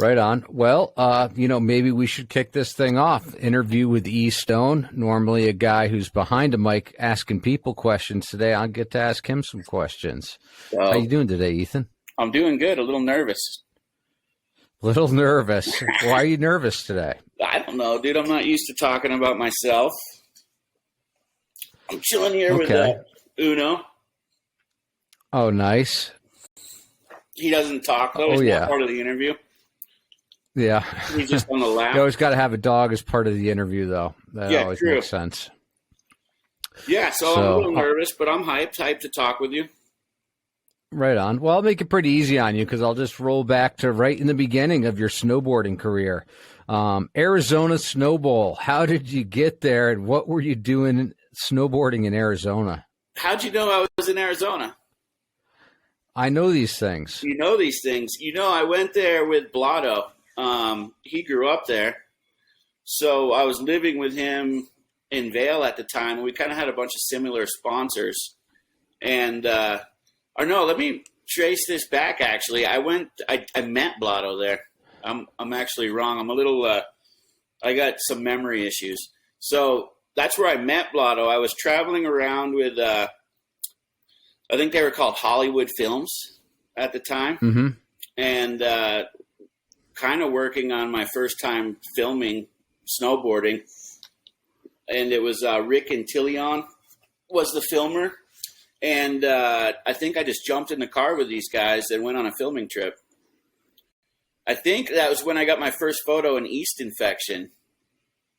Right on. Well, maybe we should kick this thing off. Interview with E. Stone, normally a guy who's behind a mic asking people questions. Today I'll get to ask him some questions. How you doing today, Ethan? I'm doing good. A little nervous. Little nervous. Why are you nervous today? I don't know, dude. I'm not used to talking about myself. I'm chilling here with Uno. Oh, nice. He doesn't talk, though. He's not part of the interview. Yeah. He's just on the lap. You always got to have a dog as part of the interview, though. That always makes sense. Yeah, so I'm a little nervous, but I'm hyped to talk with you. Right on. Well, I'll make it pretty easy on you because I'll just roll back to right in the beginning of your snowboarding career. Arizona Snow Bowl. How did you get there, and what were you doing snowboarding in Arizona? How'd you know I was in Arizona? I know these things. You know these things. I went there with Blotto. He grew up there. So I was living with him in Vail at the time. We kind of had a bunch of similar sponsors. And, let me trace this back, actually. I met Blotto there. I'm actually wrong. I'm a little, I got some memory issues. So that's where I met Blotto. I was traveling around with, I think they were called Hollywood Films at the time. Mm-hmm. And, kind of working on my first time filming snowboarding. And it was Rick and Tillion was the filmer. And I think I just jumped in the car with these guys and went on a filming trip. I think that was when I got my first photo in Yeast Infection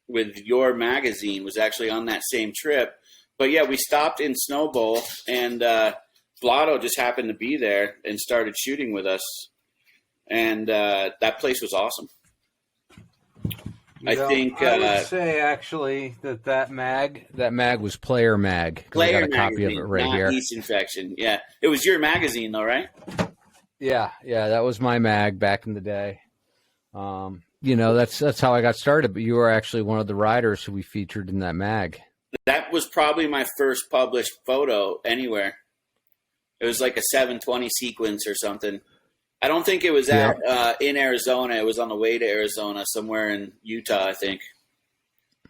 with your magazine, was actually on that same trip. But yeah, we stopped in Snow Bowl, and Blotto just happened to be there and started shooting with us. And that place was awesome. I would say actually that mag was Player Mag. Player I got a copy magazine, of it right not here. Yeast Infection. Yeah, it was your magazine though, right? Yeah, that was my mag back in the day. That's how I got started. But you were actually one of the riders who we featured in that mag. That was probably my first published photo anywhere. It was like a 720 sequence or something. I don't think it was in Arizona. It was on the way to Arizona, somewhere in Utah, I think.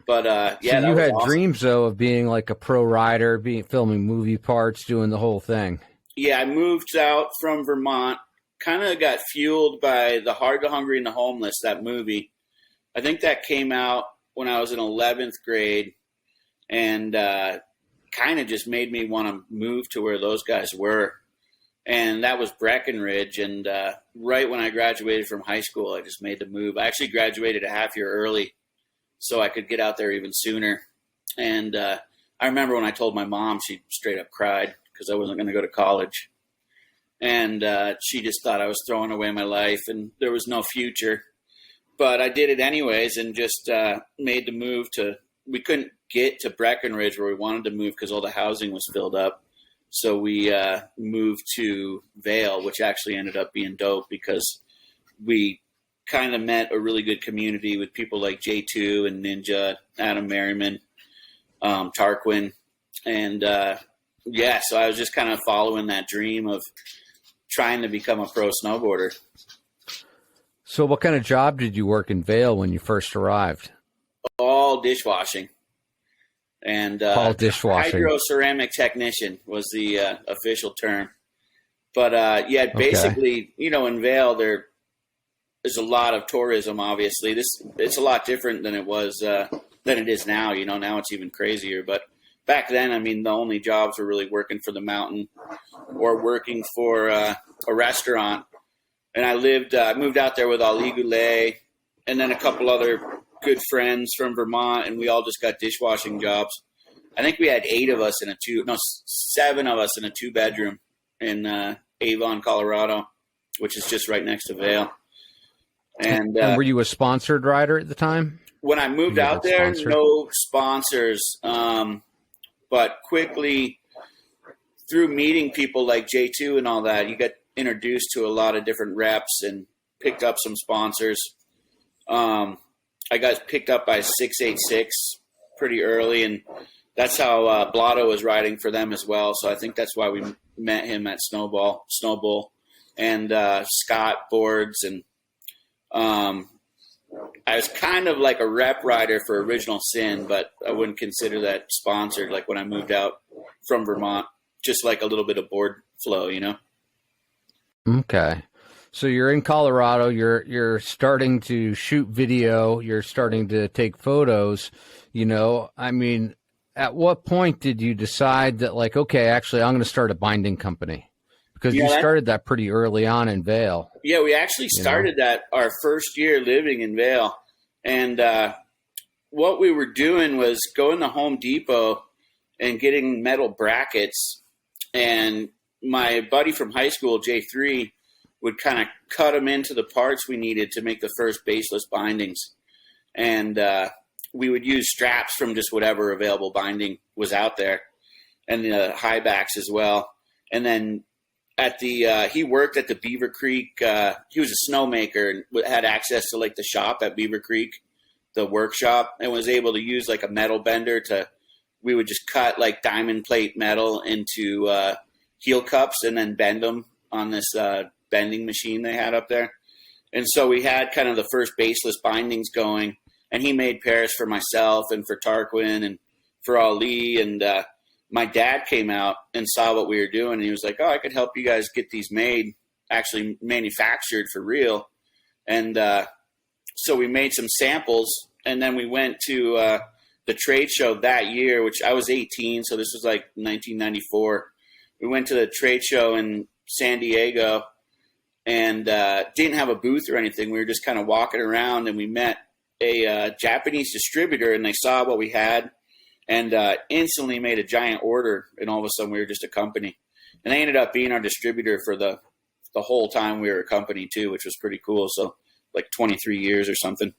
But so you had awesome dreams though of being like a pro rider, filming movie parts, doing the whole thing. Yeah, I moved out from Vermont. Kind of got fueled by The Hard, the Hungry, and the Homeless, that movie. I think that came out when I was in 11th grade, and kind of just made me want to move to where those guys were. And that was Breckenridge. And right when I graduated from high school, I just made the move. I actually graduated a half year early so I could get out there even sooner. And I remember when I told my mom, she straight up cried because I wasn't going to go to college. And she just thought I was throwing away my life and there was no future. But I did it anyways and just made the move we couldn't get to Breckenridge where we wanted to move because all the housing was filled up. So we moved to Vail, which actually ended up being dope because we kind of met a really good community with people like J2 and Ninja, Adam Merriman, Tarquin. And so I was just kind of following that dream of trying to become a pro snowboarder. So what kind of job did you work in Vail when you first arrived? All dishwashing. And all dishwashing. Hydroceramic technician was the official term. But basically, in Vail there's a lot of tourism. Obviously, it's a lot different than it was than it is now. Now it's even crazier. But back then, the only jobs were really working for the mountain or working for a restaurant. And I moved out there with Ali Goulet and then a couple other good friends from Vermont, and we all just got dishwashing jobs. I think we had 7 of us in a 2-bedroom in Avon, Colorado, which is just right next to Vail. And were you a sponsored rider at the time? When I moved out there, no sponsors, but quickly through meeting people like J2 and all that, you get introduced to a lot of different reps and picked up some sponsors. I got picked up by 686 pretty early, and that's how Blotto was riding for them as well. So I think that's why we met him at Snow Bowl, and Scott Boards, and I was kind of like a rep rider for Original Sin, but I wouldn't consider that sponsored. Like when I moved out from Vermont, just like a little bit of board flow, you know? Okay. So you're in Colorado, you're starting to shoot video, you're starting to take photos, you know. I mean, at what point did you decide that, like, okay, actually I'm going to start a binding company? Because you started that pretty early on in Vail. Yeah, we actually started that our first year living in Vail. And what we were doing was going to Home Depot and getting metal brackets. And my buddy from high school, J3, would kind of cut them into the parts we needed to make the first baseless bindings. And we would use straps from just whatever available binding was out there, and the high backs as well. And then at the he worked at the Beaver Creek. He was a snowmaker and had access to like the shop at Beaver Creek, the workshop, and was able to use like a metal bender to. We would just cut like diamond plate metal into heel cups and then bend them on this bending machine they had up there. And so we had kind of the first baseless bindings going, and he made pairs for myself and for Tarquin and for Ali. And my dad came out and saw what we were doing, and he was like, oh, I could help you guys get these made, actually manufactured for real. And so we made some samples, and then we went to the trade show that year, which I was 18, so this was like 1994. We went to the trade show in San Diego and didn't have a booth or anything. We were just kind of walking around, and we met a Japanese distributor, and they saw what we had and instantly made a giant order, and all of a sudden we were just a company. And they ended up being our distributor for the whole time we were a company too, which was pretty cool. So like 23 years or something.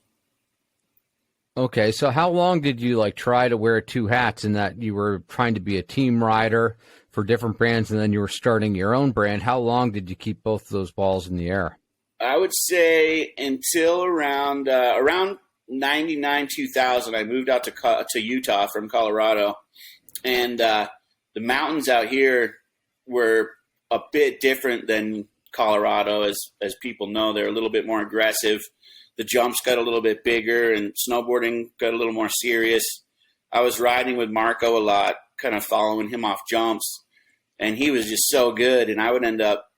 Okay, so how long did you like try to wear two hats, in that you were trying to be a team rider for different brands and then you were starting your own brand? How long did you keep both of those balls in the air? I would say until around 99, 2000. I moved out to Utah from Colorado, and the mountains out here were a bit different than Colorado. As people know, they're a little bit more aggressive. The jumps got a little bit bigger, and snowboarding got a little more serious. I was riding with Marco a lot, kind of following him off jumps, and he was just so good. And I would end up,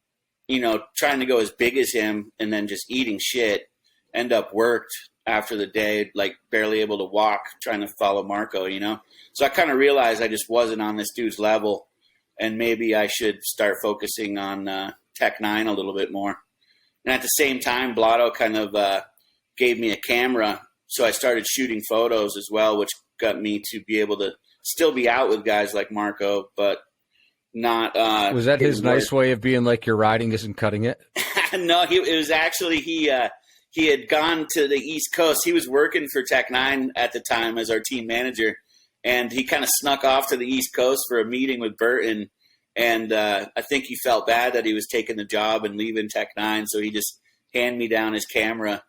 trying to go as big as him and then just eating shit, end up worked after the day, like barely able to walk, trying to follow Marco, So I kind of realized I just wasn't on this dude's level, and maybe I should start focusing on Tech 9 a little bit more. And at the same time, Blotto kind of gave me a camera, so I started shooting photos as well, which got me to be able to still be out with guys like Marco, but not. Was that his nice way of being like, your riding isn't cutting it? No, it was actually he had gone to the East Coast. He was working for Tech 9 at the time as our team manager, and he kind of snuck off to the East Coast for a meeting with Burton. And I think he felt bad that he was taking the job and leaving Tech 9, so he just handed me down his camera.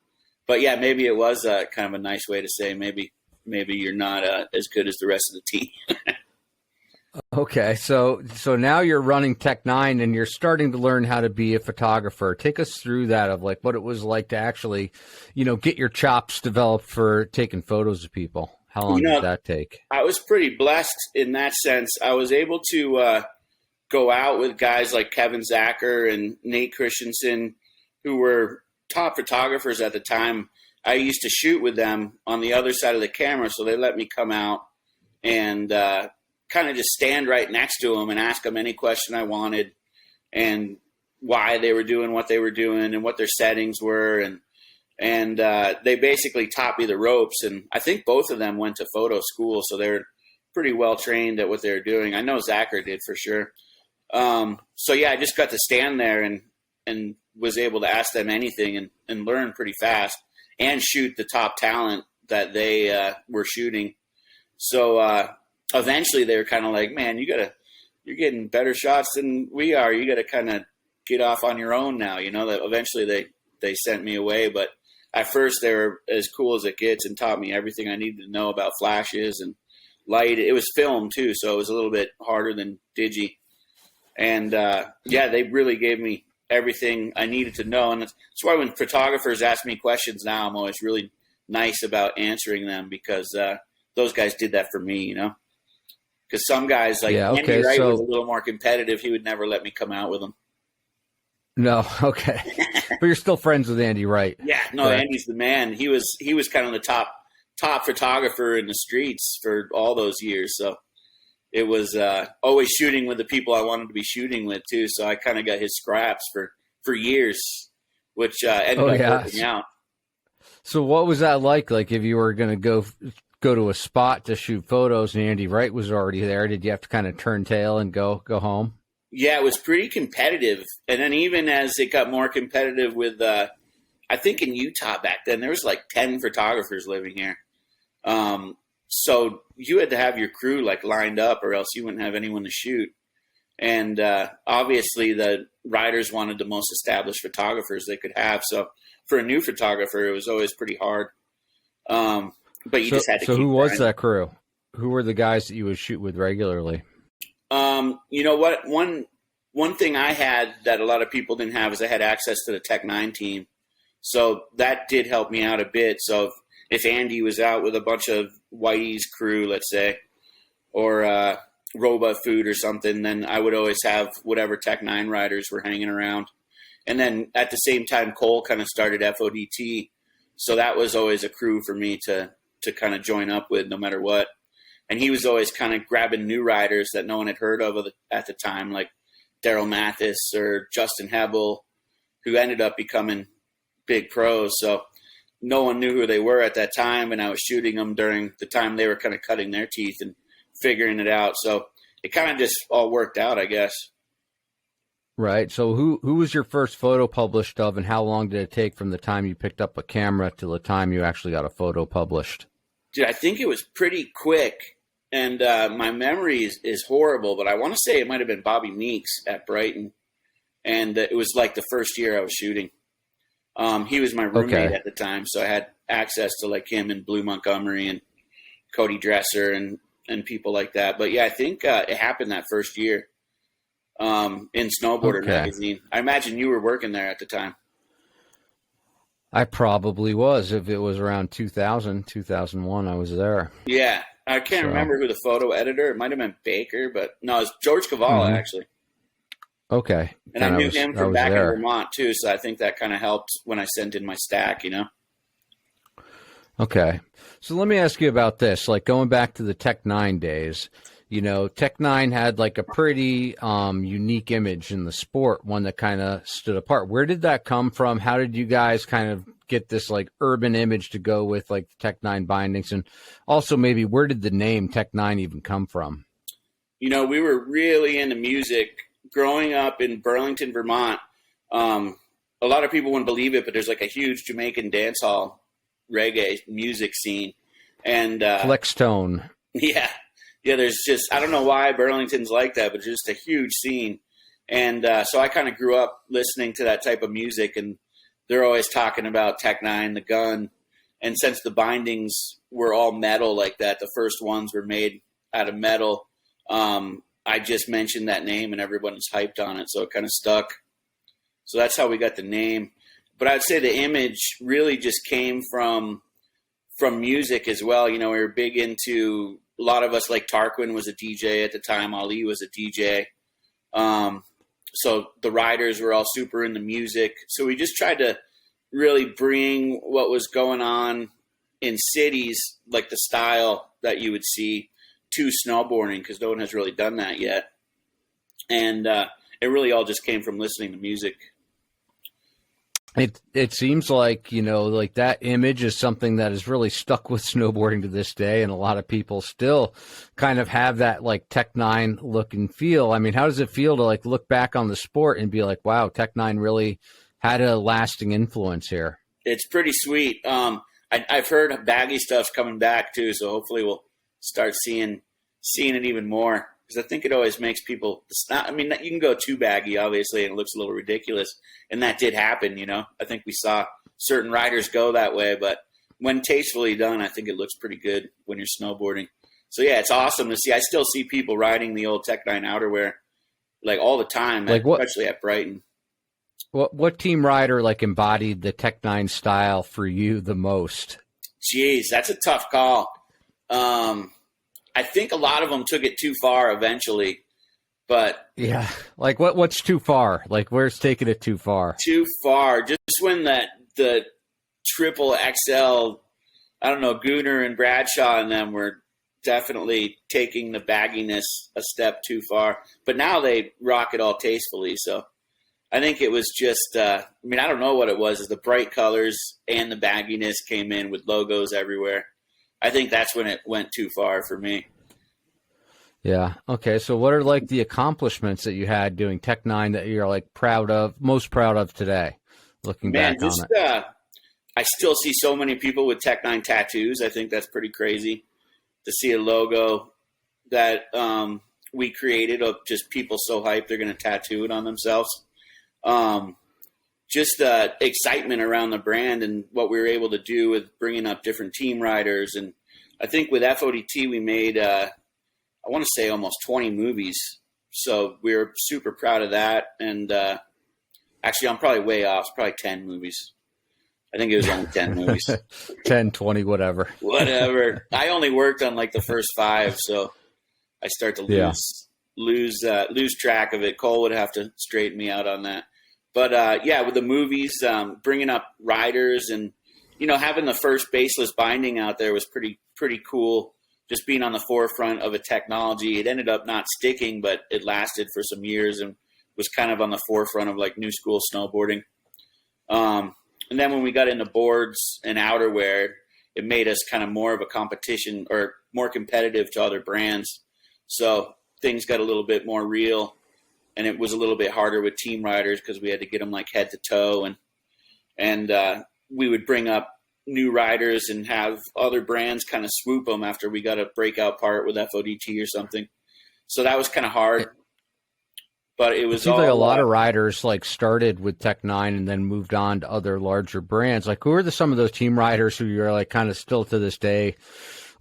But yeah, maybe it was kind of a nice way to say maybe you're not as good as the rest of the team. Okay, so now you're running Tech 9 and you're starting to learn how to be a photographer. Take us through that, of like what it was like to actually, get your chops developed for taking photos of people. How long did that take? I was pretty blessed in that sense. I was able to go out with guys like Kevin Zacher and Nate Christensen, who were top photographers at the time. I used to shoot with them on the other side of the camera, so they let me come out and kind of just stand right next to them and ask them any question I wanted, and why they were doing what they were doing and what their settings were. And they basically taught me the ropes. And I think both of them went to photo school, so they're pretty well trained at what they were doing. I know Zacher did for sure. So yeah, I just got to stand there and was able to ask them anything and learn pretty fast and shoot the top talent that they were shooting. So eventually they were kind of like, man, you're getting better shots than we are. You got to kind of get off on your own now. That eventually they sent me away. But at first they were as cool as it gets and taught me everything I needed to know about flashes and light. It was film too, so it was a little bit harder than digi. And yeah, they really gave me everything I needed to know. And that's why when photographers ask me questions now, I'm always really nice about answering them, because those guys did that for me, because some guys like Andy Wright was a little more competitive. He would never let me come out with him. No. Okay. But you're still friends with Andy Wright. Yeah, no, correct. Andy's the man. He was kind of the top photographer in the streets for all those years. So it was always shooting with the people I wanted to be shooting with too. So I kind of got his scraps for years, which ended up working out. So what was that like? Like if you were going to go to a spot to shoot photos and Andy Wright was already there, did you have to kind of turn tail and go home? Yeah, it was pretty competitive. And then even as it got more competitive with, I think in Utah back then, there was like 10 photographers living here. So you had to have your crew like lined up, or else you wouldn't have anyone to shoot. And obviously the riders wanted the most established photographers they could have. So for a new photographer, it was always pretty hard. But you just had to keep who was grinding. that crew? Who were the guys that you would shoot with regularly? You know what? One thing I had that a lot of people didn't have is I had access to the Tech 9 team. So that did help me out a bit. So if Andy was out with a bunch of Whitey's crew, let's say, or Roba Food or something, then I would always have whatever Tech 9 riders were hanging around. And then at the same time, Cole kind of started FODT. So that was always a crew for me to kind of join up with no matter what. And he was always kind of grabbing new riders that no one had heard of at the time, like Daryl Mathis or Justin Hebel, who ended up becoming big pros. So no one knew who they were at that time, and I was shooting them during the time they were kind of cutting their teeth and figuring it out. So it kind of just all worked out, I guess. Right. So who was your first photo published of, and how long did it take from the time you picked up a camera till the time you actually got a photo published? Dude, I think it was pretty quick. And my memory is horrible, but I want to say it might have been Bobby Meeks at Brighton. And it was like the first year I was shooting. He was my roommate at the time, so I had access to like him and Blue Montgomery and Cody Dresser and people like that. But yeah, I think it happened that first year in Snowboarder magazine. I imagine you were working there at the time. I probably was. If it was around 2000, 2001, I was there. Yeah. I can't remember who the photo editor. It might have been Baker, but no, it's George Cavallo, actually. Okay. And I knew him from back in Vermont, too, so I think that kind of helped when I sent in my stack, Okay. So let me ask you about this. Like going back to the Tech 9 days, Tech 9 had like a pretty unique image in the sport, one that kind of stood apart. Where did that come from? How did you guys kind of get this like urban image to go with like the Tech 9 bindings? And also maybe where did the name Tech 9 even come from? We were really into music growing up in Burlington, Vermont. A lot of people wouldn't believe it, but there's like a huge Jamaican dancehall reggae music scene. And Flextone. Yeah. Yeah, there's just, I don't know why Burlington's like that, but just a huge scene. And so I kind of grew up listening to that type of music, and they're always talking about Tech 9, the gun. And since the bindings were all metal like that, the first ones were made out of metal, I just mentioned that name and everyone was hyped on it. So it kind of stuck. So that's how we got the name. But I'd say the image really just came from music as well. We were big into, a lot of us, like Tarquin was a DJ at the time. Ali was a DJ. So the riders were all super into music. So we just tried to really bring what was going on in cities, like the style that you would see, to snowboarding, because no one has really done that yet. And it really all just came from listening to music. It seems like, like that image is something that is really stuck with snowboarding to this day. And a lot of people still kind of have that like Tech 9 look and feel. I mean, how does it feel to like look back on the sport and be like, wow, Tech 9 really had a lasting influence here? It's pretty sweet. I've heard baggy stuff's coming back too. So hopefully we'll start seeing it even more. Because I think it always makes people – you can go too baggy, obviously, and it looks a little ridiculous. And that did happen, I think we saw certain riders go that way. But when tastefully done, I think it looks pretty good when you're snowboarding. So, yeah, it's awesome to see. I still see people riding the old Tech 9 outerwear, like, all the time, especially at Brighton. What team rider like embodied the Tech 9 style for you the most? Jeez, that's a tough call. I think a lot of them took it too far eventually, but yeah, like what's too far? Like where's taking it too far? Too far. Just when the triple XL, I don't know, Gooner and Bradshaw and them were definitely taking the bagginess a step too far. But now they rock it all tastefully. So I think it was just, I don't know what it was. Is the bright colors and the bagginess came in with logos everywhere. I think that's when it went too far for me. Yeah. Okay. So what are like the accomplishments that you had doing Tech 9 that you're like most proud of today, looking back on it? I still see so many people with Tech 9 tattoos. I think that's pretty crazy to see a logo that we created of just people so hyped they're going to tattoo it on themselves. Just the excitement around the brand and what we were able to do with bringing up different team riders. And I think with FODT, we made, I want to say almost 20 movies. So we were super proud of that. And actually, I'm probably way off. It's probably 10 movies. I think it was only 10 movies. 10, 20, whatever. Whatever. I only worked on like the first 5, so I start to lose track of it. Cole would have to straighten me out on that. But with the movies, bringing up riders and having the first baseless binding out there was pretty cool. Just being on the forefront of a technology. It ended up not sticking, but it lasted for some years and was kind of on the forefront of like new school snowboarding. And then when we got into boards and outerwear, it made us kind of more of a competition or more competitive to other brands. So things got a little bit more real, and it was a little bit harder with team riders because we had to get them like head to toe, and we would bring up new riders and have other brands kind of swoop them after we got a breakout part with FODT or something. So that was kind of hard. But it was seems like a lot of riders like started with Tech 9 and then moved on to other larger brands. Like who are some of those team riders who you're like kind of still to this day a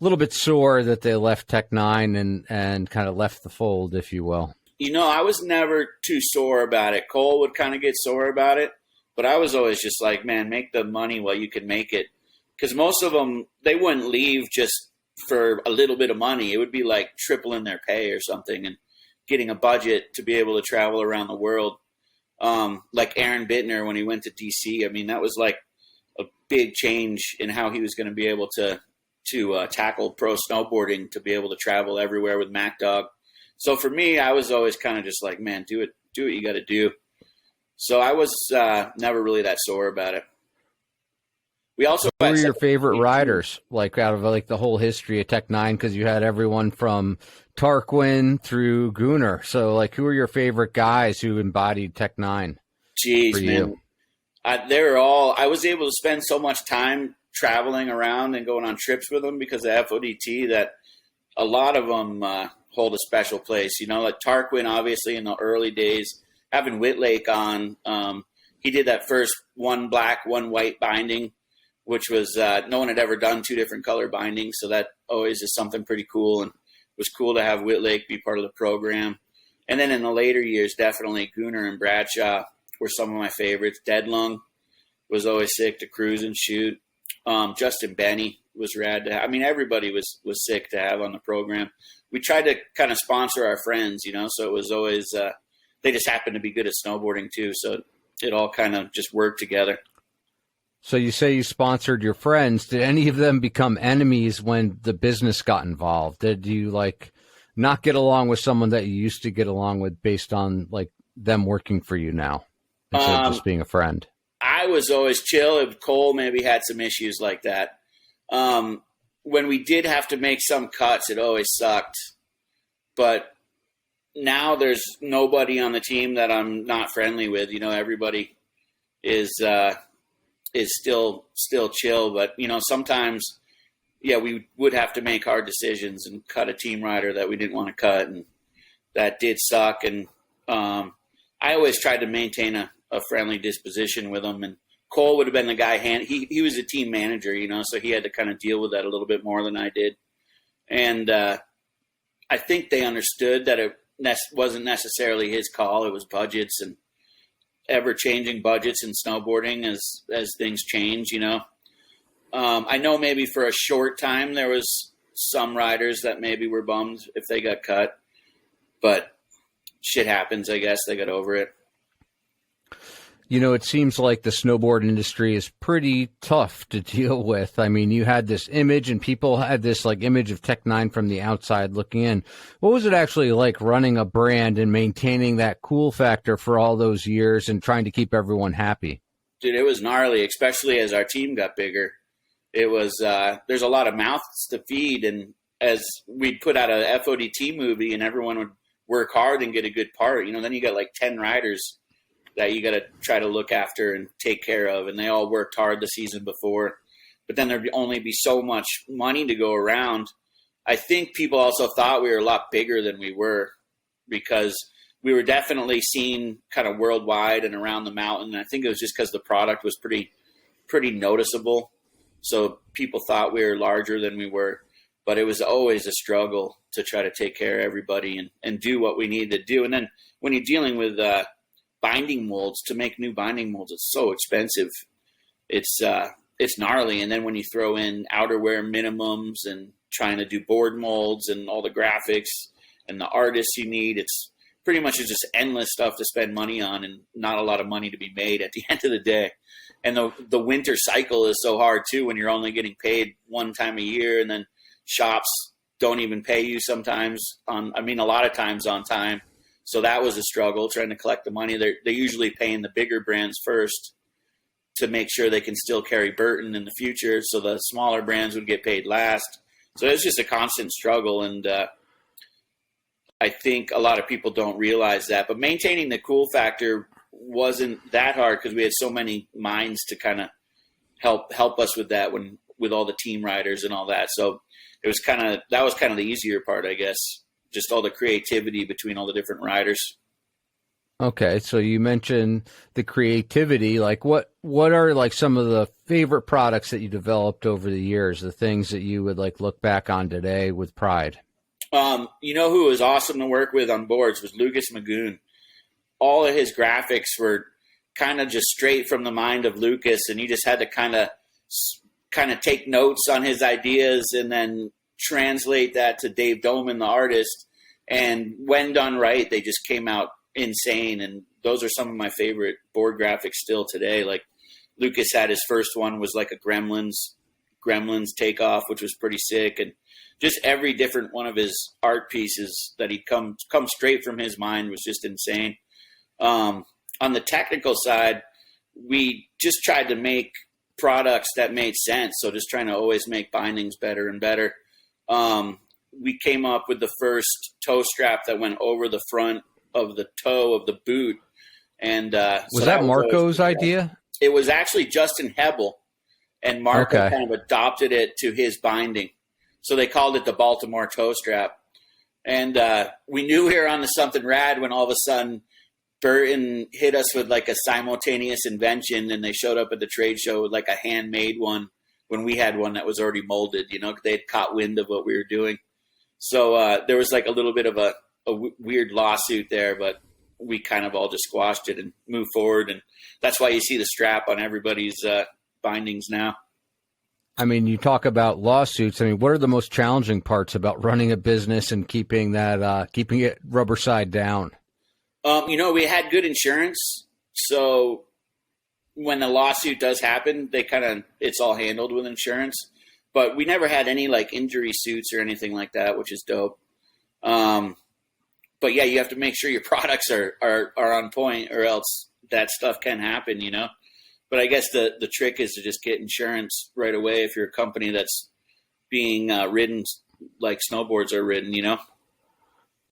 little bit sore that they left Tech 9 and kind of left the fold, if you will? I was never too sore about it. Cole would kind of get sore about it, but I was always just like, man, make the money while you can make it. Because most of them, they wouldn't leave just for a little bit of money. It would be like tripling their pay or something and getting a budget to be able to travel around the world. Like Aaron Bittner when he went to DC. I mean, that was like a big change in how he was going to be able to tackle pro snowboarding, to be able to travel everywhere with Mac Dog. So for me, I was always kind of just like, man, do what you got to do. So I was never really that sore about it. We also who are your favorite riders, like out of like the whole history of Tech 9? Because you had everyone from Tarquin through Gooner. So like, who are your favorite guys who embodied Tech 9? Jeez, man. They're all. I was able to spend so much time traveling around and going on trips with them because of FODT that a lot of them hold a special place. Like Tarquin, obviously in the early days, having Whitlake on, he did that first one black, one white binding, which was no one had ever done 2 different color bindings. So that always is something pretty cool. And it was cool to have Whitlake be part of the program. And then in the later years, definitely Gooner and Bradshaw were some of my favorites. Deadlung was always sick to cruise and shoot. Justin Benny was rad to have. I mean, everybody was sick to have on the program. We tried to kind of sponsor our friends, so it was always they just happened to be good at snowboarding too. So it all kind of just worked together. So you say you sponsored your friends. Did any of them become enemies when the business got involved? Did you like not get along with someone that you used to get along with based on like them working for you now instead of just being a friend? I was always chill. If Cole maybe had some issues like that. When we did have to make some cuts, it always sucked. But now there's nobody on the team that I'm not friendly with. Everybody is still chill. But, sometimes, we would have to make hard decisions and cut a team rider that we didn't want to cut. And that did suck. And I always tried to maintain a friendly disposition with him. And Cole would have been the guy. He was a team manager, so he had to kind of deal with that a little bit more than I did. And I think they understood that it wasn't necessarily his call. It was budgets, and ever changing budgets in snowboarding as things change, you know. I know maybe for a short time there was some riders that maybe were bummed if they got cut, but shit happens, I guess. They got over it. You know, it seems like the snowboard industry is pretty tough to deal with. I mean, you had this image and people had this like image of Tech9 from the outside looking in. What was it actually like running a brand and maintaining that cool factor for all those years and trying to keep everyone happy? Dude, it was gnarly, especially as our team got bigger. It was, there's a lot of mouths to feed. And as we'd put out a FODT movie and everyone would work hard and get a good part, you know, then you got like 10 riders that you got to try to look after and take care of. And they all worked hard the season before, but then there'd only be so much money to go around. I think people also thought we were a lot bigger than we were because we were definitely seen kind of worldwide and around the mountain. And I think it was just because the product was pretty noticeable. So people thought we were larger than we were, but it was always a struggle to try to take care of everybody and do what we needed to do. And then when you're dealing with, binding molds, to make new binding molds, it's so expensive. It's gnarly. And then when you throw in outerwear minimums and trying to do board molds and all the graphics and the artists you need, it's pretty much just endless stuff to spend money on and not a lot of money to be made at the end of the day. And the winter cycle is so hard too when you're only getting paid one time a year, and then shops don't even pay you sometimes a lot of times on time. So that was a struggle trying to collect the money. They're usually paying the bigger brands first to make sure they can still carry Burton in the future. So the smaller brands would get paid last. So it's just a constant struggle. And I think a lot of people don't realize that. But maintaining the cool factor wasn't that hard because we had so many minds to kind of help us with that with all the team riders and all that. So it was that was kind of the easier part, I guess. Just all the creativity between all the different riders. Okay, so you mentioned the creativity. Like, what are like some of the favorite products that you developed over the years? The things that you would like look back on today with pride. You know who was awesome to work with on boards was Lucas Magoon. All of his graphics were kind of just straight from the mind of Lucas, and you just had to kind of take notes on his ideas and then translate that to Dave Doman, the artist. And when done right, they just came out insane. And those are some of my favorite board graphics still today. Like Lucas had his first one was like a Gremlins takeoff, which was pretty sick. And just every different one of his art pieces that he'd come straight from his mind was just insane. On the technical side, we just tried to make products that made sense. So just trying to always make bindings better and better. We came up with the first toe strap that went over the front of the toe of the boot. And was that Marco's idea? It was actually Justin Hebel, and Marco kind of adopted it to his binding. So they called it the Baltimore toe strap. And we knew we were on to something rad when all of a sudden Burton hit us with like a simultaneous invention, and they showed up at the trade show with like a handmade one when we had one that was already molded. You know, they had caught wind of what we were doing. So there was like a little bit of a weird lawsuit there, but we kind of all just squashed it and moved forward. And that's why you see the strap on everybody's bindings now. I mean, you talk about lawsuits. I mean, what are the most challenging parts about running a business and keeping it rubber side down? You know, we had good insurance. So when the lawsuit does happen, it's all handled with insurance. But we never had any like injury suits or anything like that, which is dope. But yeah, you have to make sure your products are on point, or else that stuff can happen, you know. But I guess the trick is to just get insurance right away if you're a company that's being ridden like snowboards are ridden, you know.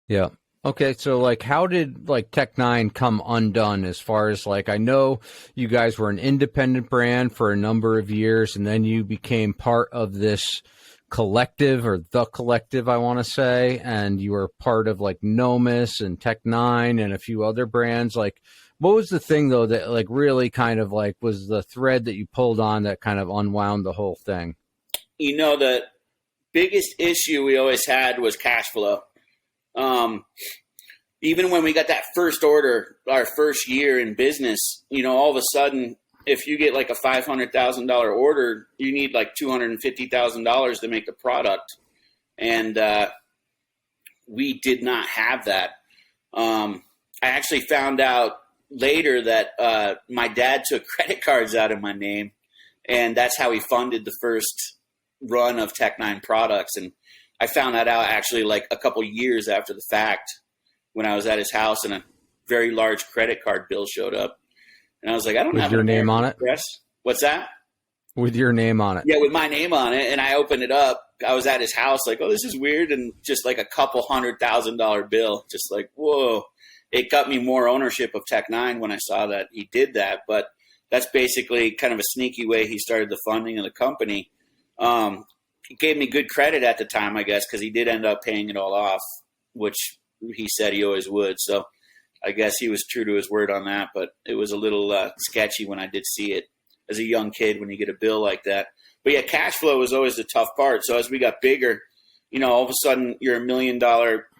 Yeah. Okay, so like how did like Tech9 come undone as far as like, I know you guys were an independent brand for a number of years, and then you became part of this collective, or the collective, I want to say, and you were part of like Nomis and Tech9 and a few other brands. Like, what was the thing though that like really kind of like was the thread that you pulled on that kind of unwound the whole thing? You know, the biggest issue we always had was cash flow. even when we got that first order, our first year in business, all of a sudden, if you get like a $500,000 order, you need like $250,000 to make the product. And we did not have that. I actually found out later that my dad took credit cards out of my name, and that's how he funded the first run of Tech9 products. And I found that out actually like a couple years after the fact when I was at his house and a very large credit card bill showed up. And I was like, I don't have your name on it. Express. What's that? With your name on it. Yeah, with my name on it. And I opened it up. I was at his house like, oh, this is weird. And just like a couple $100,000 bill, just like, whoa. It got me more ownership of Tech9 when I saw that he did that. But that's basically kind of a sneaky way he started the funding of the company. He gave me good credit at the time, I guess, because he did end up paying it all off, which he said he always would. So I guess he was true to his word on that. But it was a little sketchy when I did see it as a young kid when you get a bill like that. But yeah, cash flow was always the tough part. So as we got bigger, all of a sudden you're $1 million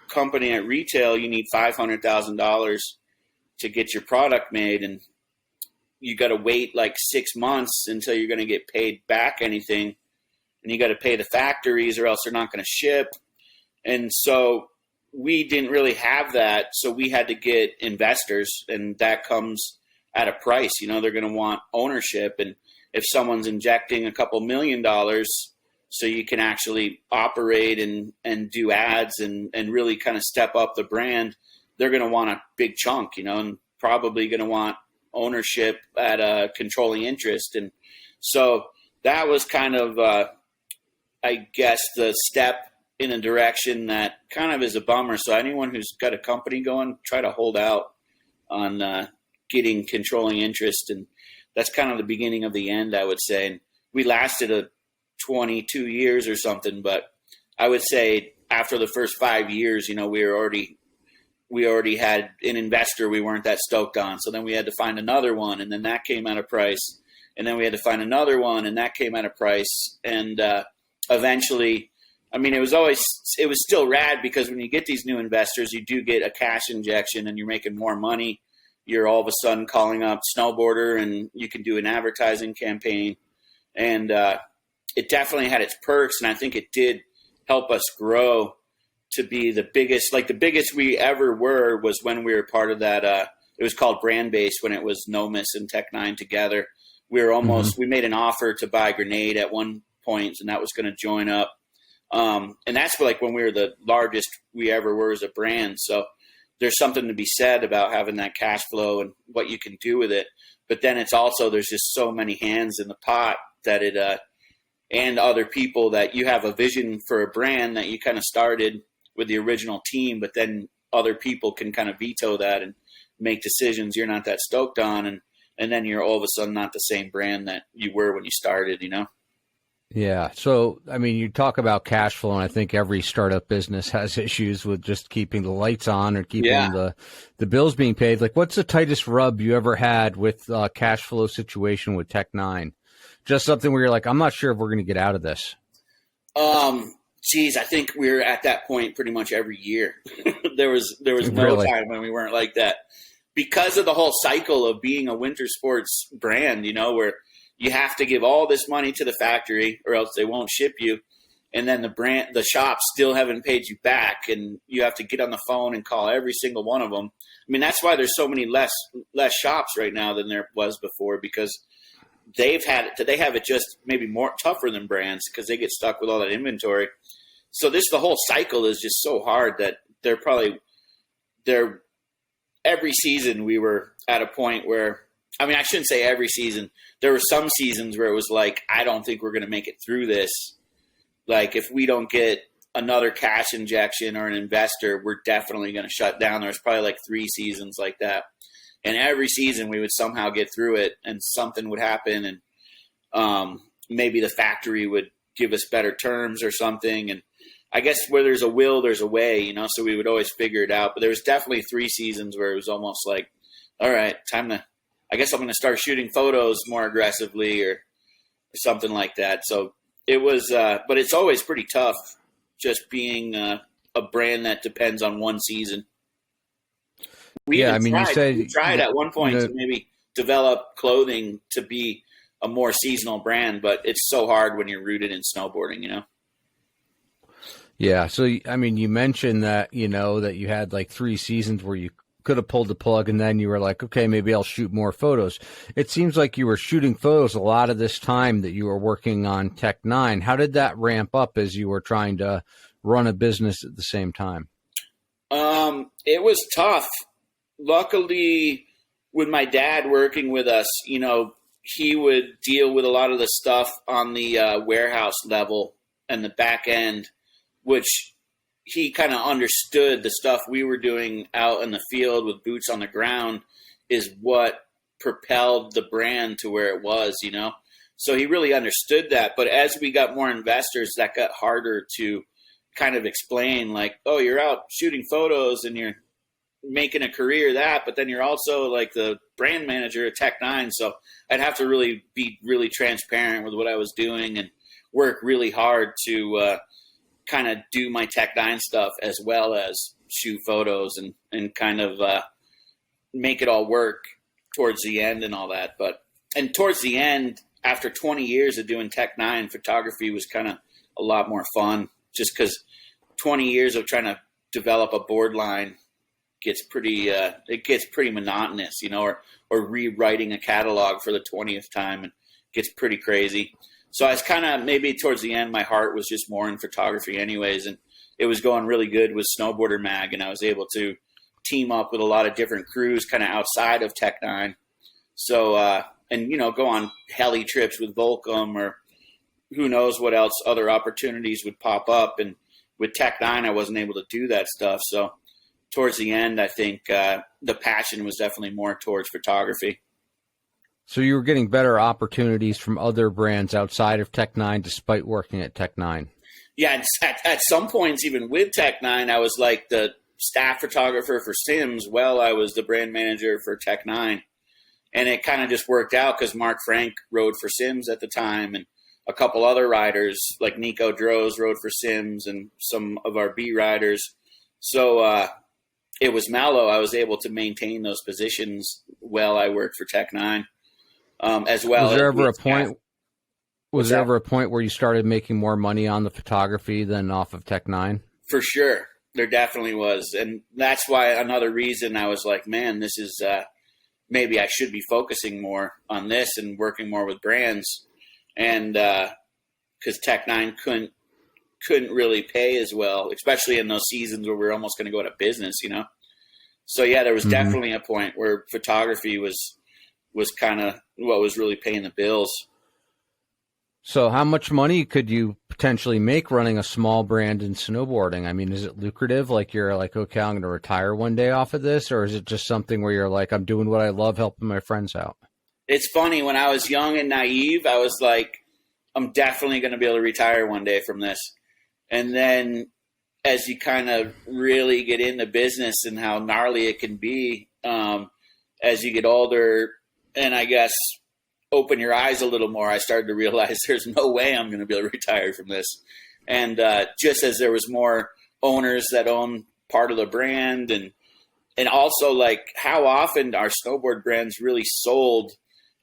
company at retail, you need $500,000 to get your product made, and you got to wait like 6 months until you're going to get paid back anything, and you got to pay the factories or else they're not going to ship. And so we didn't really have that, so we had to get investors, and that comes at a price. They're going to want ownership, and if someone's injecting a couple $1 million so you can actually operate and do ads and really kind of step up the brand, they're going to want a big chunk, and probably going to want ownership at a controlling interest. And so that was kind of, I guess, the step in a direction that kind of is a bummer. So anyone who's got a company going, try to hold out on getting controlling interest. And that's kind of the beginning of the end, I would say. And we lasted 22 years or something, but I would say after the first 5 years, we already had an investor we weren't that stoked on. So then we had to find another one, and then that came at a price, and then we had to find another one, and that came at a price. And eventually, it was still rad, because when you get these new investors, you do get a cash injection and you're making more money. You're all of a sudden calling up Snowboarder, and you can do an advertising campaign. And it definitely had its perks, and I think it did help us grow to be the biggest. Like the biggest we ever were was when we were part of that. It was called Brand Base when it was Nomis and Tech9 together. We were almost. We made an offer to buy Grenade at one point, and that was going to join up. And that's like when we were the largest we ever were as a brand. So there's something to be said about having that cash flow and what you can do with it. But then it's also, there's just so many hands in the pot that it, and other people that you have a vision for a brand that you kind of started with the original team, but then other people can kind of veto that and make decisions you're not that stoked on. And then you're all of a sudden not the same brand that you were when you started, Yeah. So, you talk about cash flow, and I think every startup business has issues with just keeping the lights on or keeping the bills being paid. Like, what's the tightest rub you ever had with cash flow situation with Tech9? Just something where you're like, I'm not sure if we're going to get out of this. I think we're at that point pretty much every year. there was no time when we weren't like that, because of the whole cycle of being a winter sports brand, where you have to give all this money to the factory or else they won't ship you. And then the shops still haven't paid you back, and you have to get on the phone and call every single one of them. That's why there's so many less shops right now than there was before, because they have it just maybe more tougher than brands, because they get stuck with all that inventory. So the whole cycle is just so hard that every season we were at a point where, I shouldn't say every season. There were some seasons where it was like, I don't think we're going to make it through this. Like, if we don't get another cash injection or an investor, we're definitely going to shut down. There's probably like 3 seasons like that. And every season we would somehow get through it, and something would happen, and maybe the factory would give us better terms or something. And I guess where there's a will, there's a way, so we would always figure it out. But there was definitely 3 seasons where it was almost like, all right, I guess I'm going to start shooting photos more aggressively or something like that. So it was, but it's always pretty tough just being a brand that depends on one season. We Yeah, even I mean, you tried. said We tried at one point to maybe develop clothing to be a more seasonal brand, but it's so hard when you're rooted in snowboarding, you know? Yeah. So, I mean, you mentioned that, that you had like 3 seasons where you could have pulled the plug and then you were like, okay, maybe I'll shoot more photos. It seems like you were shooting photos a lot of this time that you were working on Tech 9. How did that ramp up as you were trying to run a business at the same time? It was tough. Luckily, with my dad working with us, he would deal with a lot of the stuff on the warehouse level and the back end, which he kind of understood the stuff we were doing out in the field with boots on the ground is what propelled the brand to where it was, So he really understood that. But as we got more investors, that got harder to kind of explain, like, oh, you're out shooting photos and you're making a career of that, but then you're also like the brand manager at Tech 9. So I'd have to really be really transparent with what I was doing and work really hard to kind of do my Tech 9 stuff as well as shoot photos and kind of make it all work towards the end and all that. And towards the end, after 20 years of doing Tech 9, photography was kind of a lot more fun, just because 20 years of trying to develop a board line gets pretty monotonous, or rewriting a catalog for the 20th time, and gets pretty crazy. So I was kind of, maybe towards the end, my heart was just more in photography anyways, and it was going really good with Snowboarder Mag, and I was able to team up with a lot of different crews kind of outside of Tech 9. So, go on heli trips with Volcom, or who knows what else other opportunities would pop up. And with Tech 9, I wasn't able to do that stuff. So towards the end, I think the passion was definitely more towards photography. So you were getting better opportunities from other brands outside of Tech 9 despite working at Tech 9. Yeah, at some points, even with Tech 9, I was like the staff photographer for Sims while I was the brand manager for Tech 9. And it kind of just worked out because Mark Frank rode for Sims at the time, and a couple other riders like Nico Droz rode for Sims, and some of our B riders. So it was mellow. I was able to maintain those positions while I worked for Tech 9. As well. Was there ever a point? Was there ever a point where you started making more money on the photography than off of Tech 9? For sure, there definitely was, and that's why another reason I was like, man, this is maybe I should be focusing more on this and working more with brands, and because Tech 9 couldn't really pay as well, especially in those seasons where we were almost going to go out of business, So yeah, there was definitely a point where photography was kind of what was really paying the bills. So how much money could you potentially make running a small brand in snowboarding? I mean, is it lucrative? Like you're like, okay, I'm going to retire one day off of this, or is it just something where you're like, I'm doing what I love, helping my friends out? It's funny. When I was young and naive, I was like, I'm definitely going to be able to retire one day from this. And then as you kind of really get into business and how gnarly it can be, as you get older, and I guess open your eyes a little more, I started to realize there's no way I'm going to be able to retire from this. And just as there was more owners that own part of the brand, and also like how often are snowboard brands really sold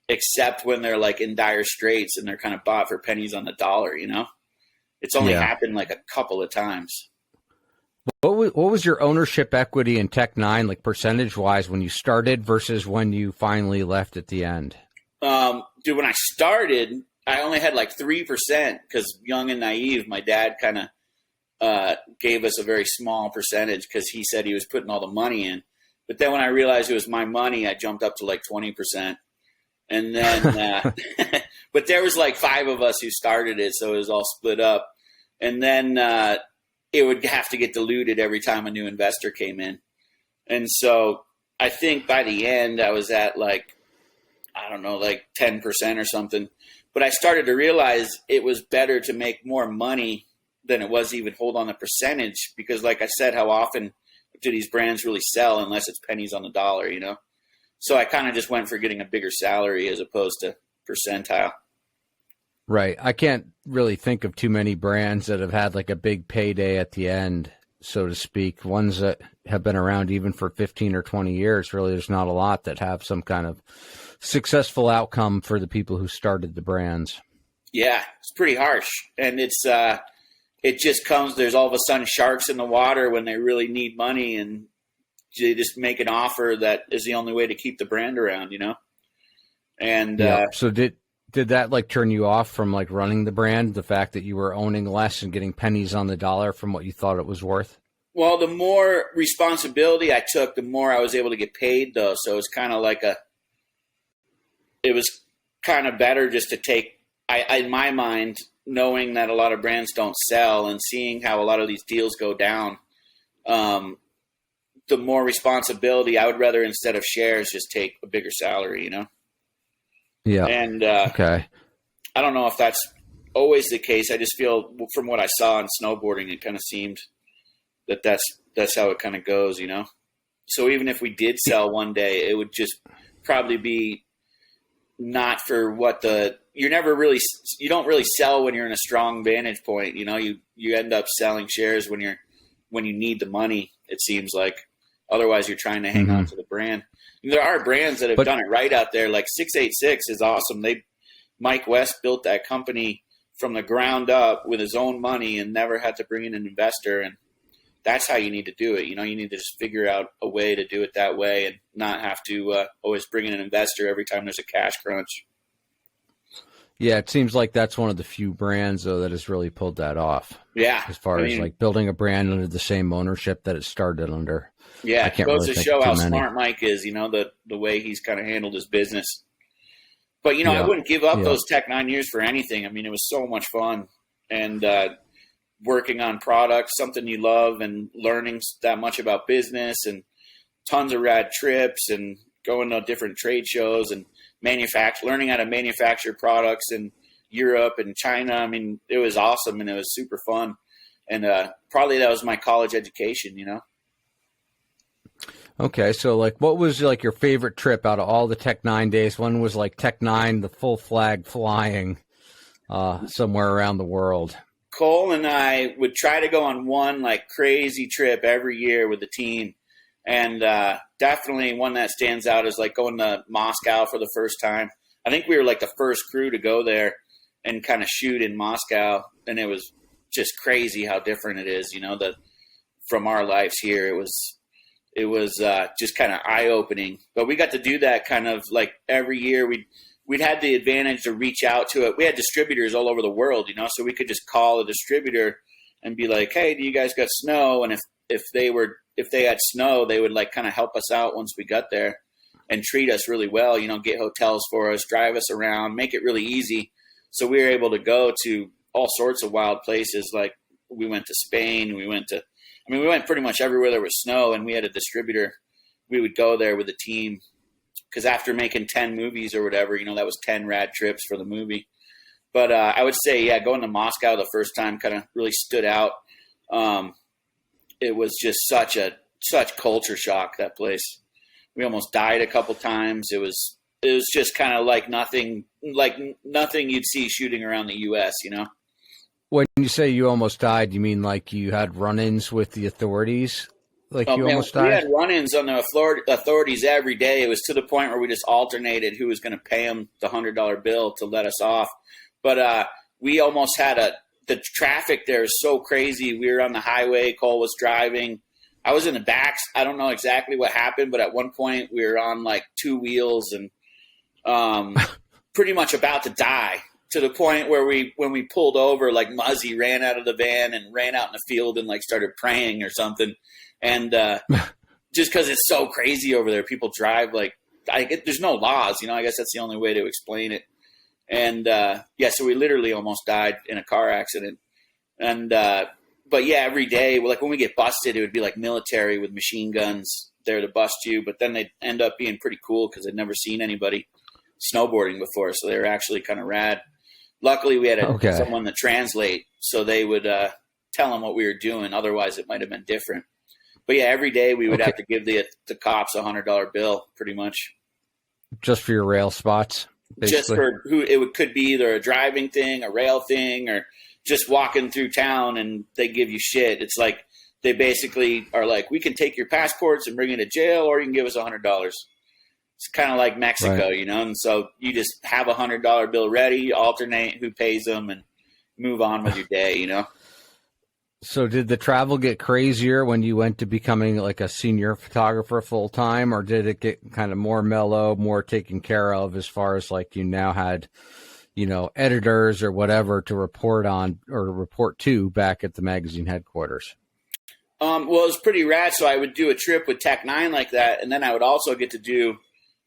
except when they're like in dire straits and they're kind of bought for pennies on the dollar, It's only happened like a couple of times. What was your ownership equity in Tech 9, like percentage-wise, when you started versus when you finally left at the end? Dude, when I started, I only had like 3% because young and naive, my dad kind of gave us a very small percentage because he said he was putting all the money in. But then when I realized it was my money, I jumped up to like 20%. And then, but there was like 5 of us who started it, so it was all split up. And then it would have to get diluted every time a new investor came in. And so I think by the end I was at like, I don't know, like 10% or something. But I started to realize it was better to make more money than it was even hold on the percentage, because like I said, how often do these brands really sell unless it's pennies on the dollar, So I kind of just went for getting a bigger salary as opposed to percentile. Right. I can't really think of too many brands that have had like a big payday at the end. so to speak, ones that have been around even for 15 or 20 years. Really, there's not a lot that have some kind of successful outcome for the people who started the brands. Yeah, it's pretty harsh. And it just comes, there's all of a sudden sharks in the water when they really need money, and they just make an offer that is the only way to keep the brand around, you know? And so did that like turn you off from like running the brand, the fact that you were owning less and getting pennies on the dollar from what you thought it was worth? Well, the more responsibility I took, the more I was able to get paid, though. So it's kind of like it was kind of better just to take, in my mind, knowing that a lot of brands don't sell and seeing how a lot of these deals go down, the more responsibility I would rather, instead of shares, just take a bigger salary, you know? Yeah. And okay. I don't know if that's always the case. I just feel from what I saw in snowboarding, it kind of seemed that's how it kind of goes, you know? So even if we did sell one day, it would just probably be not for what you don't really sell when you're in a strong vantage point. You know, you end up selling shares when you need the money, it seems like. Otherwise you're trying to hang on to the brand. And there are brands that have done it right out there. Like 686 is awesome. Mike West built that company from the ground up with his own money and never had to bring in an investor. And that's how you need to do it. You know, you need to just figure out a way to do it that way and not have to always bring in an investor every time there's a cash crunch. Yeah, it seems like that's one of the few brands, though, that has really pulled that off. Yeah. As far as like building a brand under the same ownership that it started under. Yeah, it goes to show how smart Mike is, you know, the way he's kind of handled his business. But, you know, I wouldn't give up those Tech 9 years for anything. I mean, it was so much fun. And working on products, something you love, and learning that much about business, and tons of rad trips, and going to different trade shows, and learning how to manufacture products in Europe and China. I mean, it was awesome, and it was super fun. And probably that was my college education, you know? Okay, so like, what was like your favorite trip out of all the Tech 9 days? One was like Tech 9, the full flag flying somewhere around the world. Cole and I would try to go on one like crazy trip every year with the team. And definitely one that stands out is like going to Moscow for the first time. I think we were like the first crew to go there and kind of shoot in Moscow. And it was just crazy how different it is, you know, that from our lives here. It was just kind of eye-opening. But we got to do that kind of like every year. We'd had the advantage to reach out to it. We had distributors all over the world, you know, so we could just call a distributor and be like, hey, do you guys got snow? And if they had snow, they would like kind of help us out once we got there and treat us really well, you know, get hotels for us, drive us around, make it really easy. So we were able to go to all sorts of wild places. Like we went to Spain, we went pretty much everywhere there was snow, and we had a distributor. We would go there with the team because after making 10 movies or whatever, you know, that was 10 rad trips for the movie. But I would say, yeah, going to Moscow the first time kind of really stood out. It was just such culture shock, that place. We almost died a couple times. It was just kind of like nothing you'd see shooting around the U.S., you know? When you say you almost died, you mean like you had run-ins with the authorities? Almost died? We had run-ins on the authorities every day. It was to the point where we just alternated who was going to pay them the $100 bill to let us off. But we almost had the traffic there is so crazy. We were on the highway. Cole was driving. I was in the back. I don't know exactly what happened, but at one point we were on like two wheels and pretty much about to die. To the point where when we pulled over, like Muzzy ran out of the van and ran out in the field and like started praying or something. And just because it's so crazy over there, people drive there's no laws, you know. I guess that's the only way to explain it. And so we literally almost died in a car accident. And but yeah, every day, like when we get busted, it would be like military with machine guns there to bust you. But then they'd end up being pretty cool because they'd never seen anybody snowboarding before, so they were actually kind of rad. Luckily, we had someone to translate, so they would tell them what we were doing. Otherwise, it might have been different. But yeah, every day we would have to give the cops a $100 bill, pretty much. Just for your rail spots, basically? Just for could be either a driving thing, a rail thing, or just walking through town and they give you shit. It's like they basically are like, we can take your passports and bring you to jail, or you can give us $100. It's kind of like Mexico, Right. you know? And so you just have a $100 bill ready, alternate who pays them, and move on with your day, you know? So did the travel get crazier when you went to becoming like a senior photographer full time, or did it get kind of more mellow, more taken care of as far as like you now had, editors or whatever to report on or report to back at the magazine headquarters? Well, it was pretty rad. So I would do a trip with Tech Nine like that, and then I would also get to do,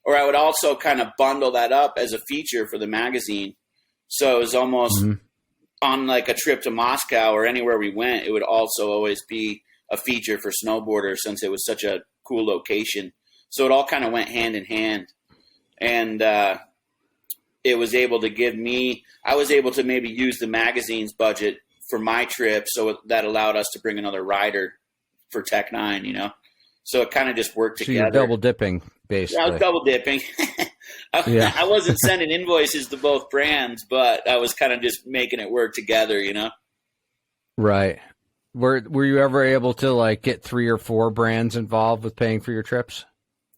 or I would also kind of bundle that up as a feature for the magazine. So it was almost on like a trip to Moscow or anywhere we went, it would also always be a feature for snowboarders since it was such a cool location. So it all kind of went hand in hand, and it was able to give me, I was able to maybe use the magazine's budget for my trip. So that allowed us to bring another rider for Tech Nine, you know? So it kind of just worked together. So you're double dipping, basically. Yeah, I was double dipping. I wasn't sending invoices to both brands, but I was kind of just making it work together, you know? Right. Were you ever able to like get 3 or 4 brands involved with paying for your trips?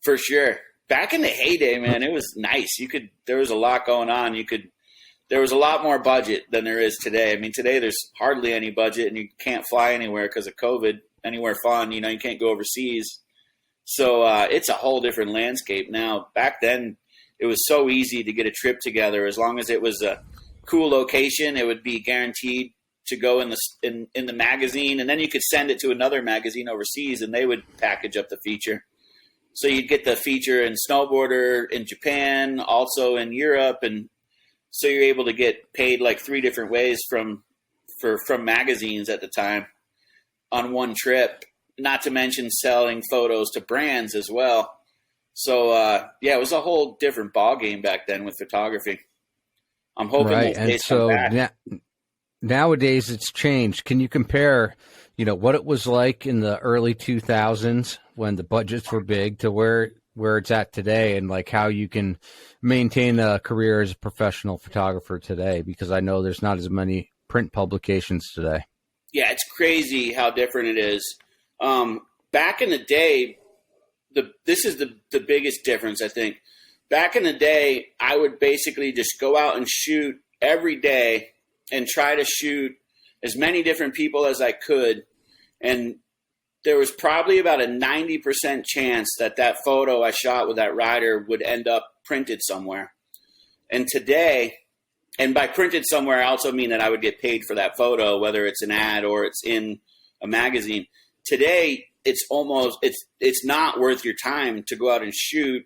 For sure. Back in the heyday, man, it was nice. There was a lot going on. There was a lot more budget than there is today. I mean, today there's hardly any budget, and you can't fly anywhere because of COVID, anywhere fun. You can't go overseas. So it's a whole different landscape now. Back then, it was so easy to get a trip together. As long as it was a cool location, it would be guaranteed to go in the magazine, and then you could send it to another magazine overseas, and they would package up the feature. So you'd get the feature in Snowboarder in Japan, also in Europe, and so you're able to get paid like 3 different ways from magazines at the time on one trip. Not to mention selling photos to brands as well. So it was a whole different ball game back then with photography. I'm hoping right. those days And so come back. Nowadays it's changed. Can you compare, what it was like in the early 2000s when the budgets were big to where it's at today, and like how you can maintain a career as a professional photographer today? Because I know there's not as many print publications today. Yeah, it's crazy how different it is. Back in the day, this is the biggest difference, I think. Back in the day, I would basically just go out and shoot every day and try to shoot as many different people as I could. And there was probably about a 90% chance that photo I shot with that rider would end up printed somewhere. And today, and by printed somewhere, I also mean that I would get paid for that photo, whether it's an ad or it's in a magazine. Today, it's not worth your time to go out and shoot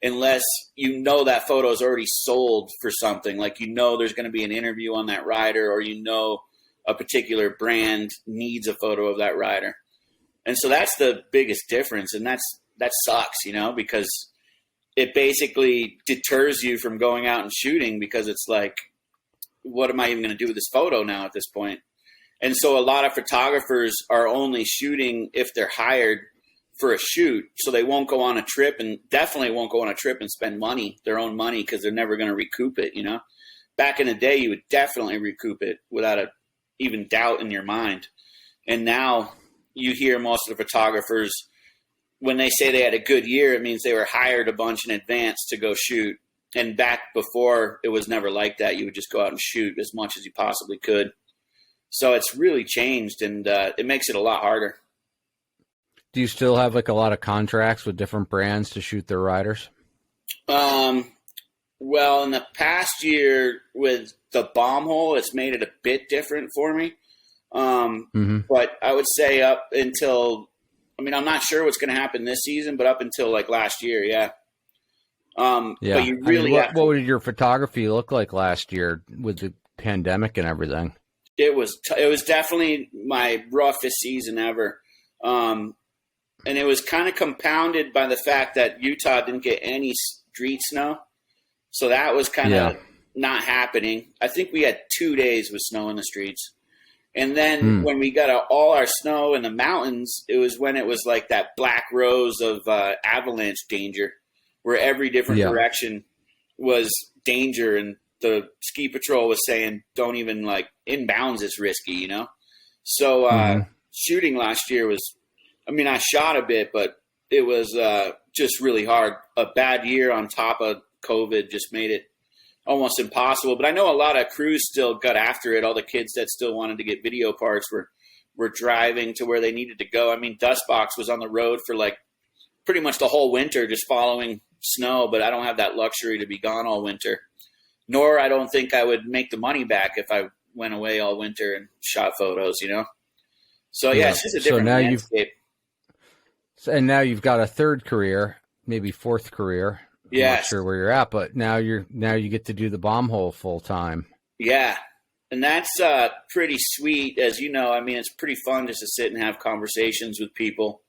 unless that photo is already sold for something. Like, there's going to be an interview on that rider, or a particular brand needs a photo of that rider. And so that's the biggest difference. And that sucks, because it basically deters you from going out and shooting, because it's like, what am I even going to do with this photo now at this point? And so a lot of photographers are only shooting if they're hired for a shoot. So they won't go on a trip, and definitely won't go on a trip and spend their own money, because they're never going to recoup it. Back in the day, you would definitely recoup it without even doubt in your mind. And now you hear most of the photographers, when they say they had a good year, it means they were hired a bunch in advance to go shoot. And back before, it was never like that. You would just go out and shoot as much as you possibly could. So it's really changed, and it makes it a lot harder. Do you still have like a lot of contracts with different brands to shoot their riders? Well, in the past year with the bomb hole, it's made it a bit different for me. But I would say up until, I'm not sure what's going to happen this season, but up until like last year, yeah. But you really what did your photography look like last year with the pandemic and everything? It was definitely my roughest season ever. And it was kind of compounded by the fact that Utah didn't get any street snow. So that was kind of not happening. I think we had 2 days with snow in the streets. And then when we got all our snow in the mountains, it was when it was like that black rose of avalanche danger, where every different direction was danger. And the ski patrol was saying, don't even, like, inbounds is risky, So shooting last year was, I mean, I shot a bit, but it was just really hard. A bad year on top of COVID just made it almost impossible. But I know a lot of crews still got after it. All the kids that still wanted to get video parts were driving to where they needed to go. I mean, Dustbox was on the road for like pretty much the whole winter just following snow, but I don't have that luxury to be gone all winter. Nor I don't think I would make the money back if I went away all winter and shot photos, you know? So, yeah, it's just a different landscape. And now you've got a third career, maybe fourth career. I'm not sure where you're at, but now you get to do the bomb hole full time. Yeah. And that's pretty sweet. As you know, I mean, it's pretty fun just to sit and have conversations with people.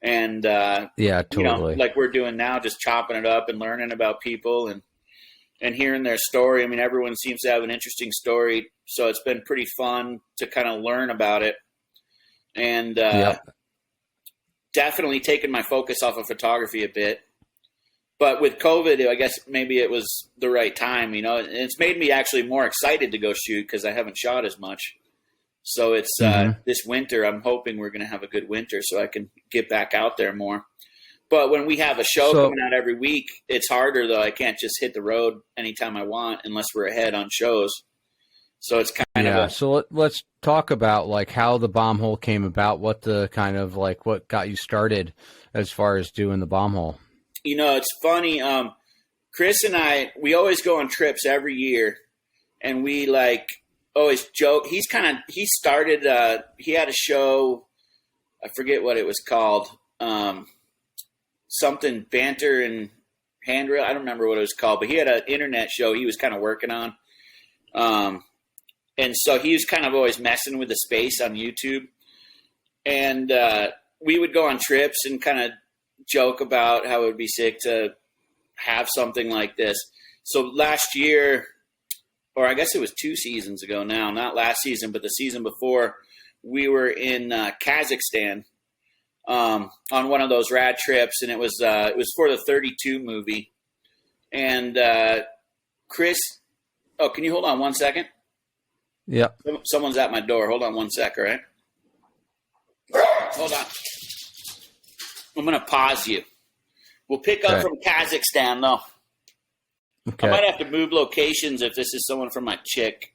And, yeah, totally. You know, like we're doing now, just chopping it up and learning about people and hearing their story. I mean, everyone seems to have an interesting story. So it's been pretty fun to kind of learn about it. And definitely taken my focus off of photography a bit. But with COVID, I guess maybe it was the right time, you know. And it's made me actually more excited to go shoot because I haven't shot as much. So it's this winter, I'm hoping we're going to have a good winter so I can get back out there more. But when we have a show coming out every week, it's harder, though. I can't just hit the road anytime I want unless we're ahead on shows. So it's kind of So let's talk about like how the bomb hole came about, what the kind of like what got you started as far as doing the bomb hole. You know, it's funny. Chris and I, we always go on trips every year, and we like always joke. He started. He had a show. I forget what it was called. Something banter and handrail. I don't remember what it was called, but he had an internet show he was kind of working on. And so he was kind of always messing with the space on YouTube. And we would go on trips and kind of joke about how it would be sick to have something like this. So last year, or I guess it was 2 seasons ago now, not last season, but the season before, we were in Kazakhstan on one of those rad trips, and it was for the 32 movie. And Chris, can you hold on 1 second? Yeah. Someone's at my door. Hold on 1 sec, all right? Hold on. I'm going to pause you. We'll pick up from Kazakhstan, though. Okay. I might have to move locations if this is someone from my chick.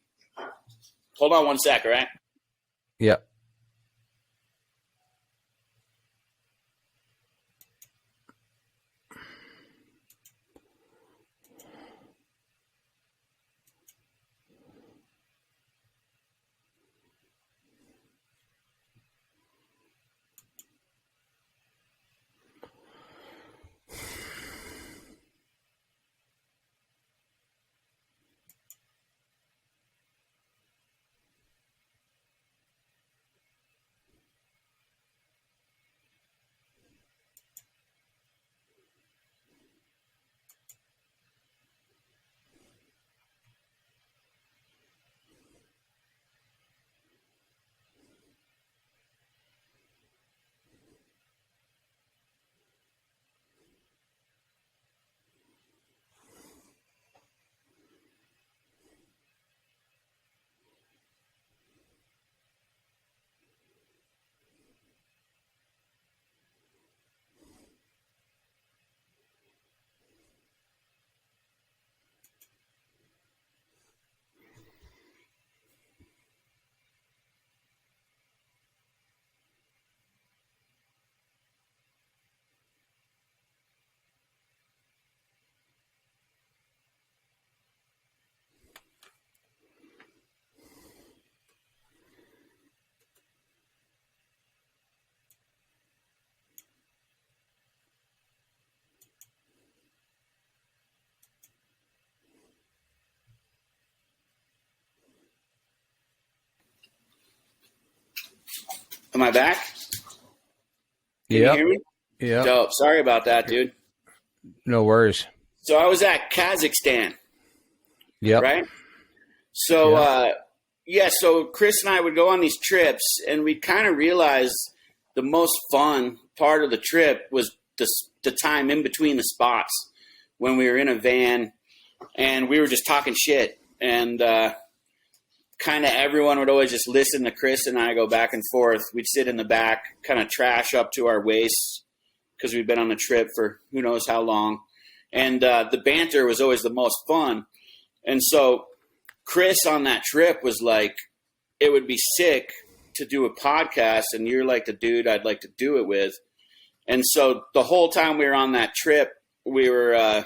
Hold on 1 sec, all right? Yeah. Am I back? Can you hear me? Yeah. Dope. Sorry about that, dude. No worries. So I was at Kazakhstan. Yeah. Right? So, so Chris and I would go on these trips, and we kind of realized the most fun part of the trip was the time in between the spots when we were in a van and we were just talking shit. And kind of everyone would always just listen to Chris and I go back and forth. We'd sit in the back, kind of trash up to our waists because we've been on a trip for who knows how long. And the banter was always the most fun. And so Chris on that trip was like, it would be sick to do a podcast, and you're like the dude I'd like to do it with. And so the whole time we were on that trip, we were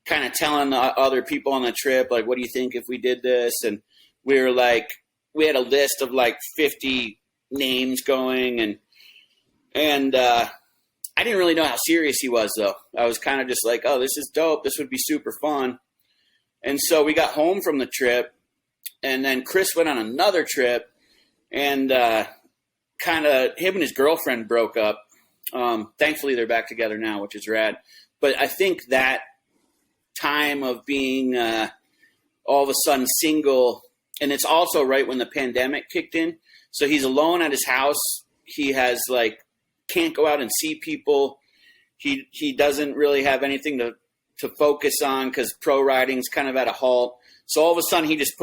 kind of telling the other people on the trip, like, what do you think if we did this? And we were like, we had a list of like 50 names going, and I didn't really know how serious he was, though. I was kind of just like, oh, this is dope. This would be super fun. And so we got home from the trip, and then Chris went on another trip, and kind of him and his girlfriend broke up. Thankfully, they're back together now, which is rad. But I think that time of being all of a sudden single, and it's also right when the pandemic kicked in. So he's alone at his house. He has like can't go out and see people. He doesn't really have anything to focus on because pro riding's kind of at a halt. So all of a sudden he just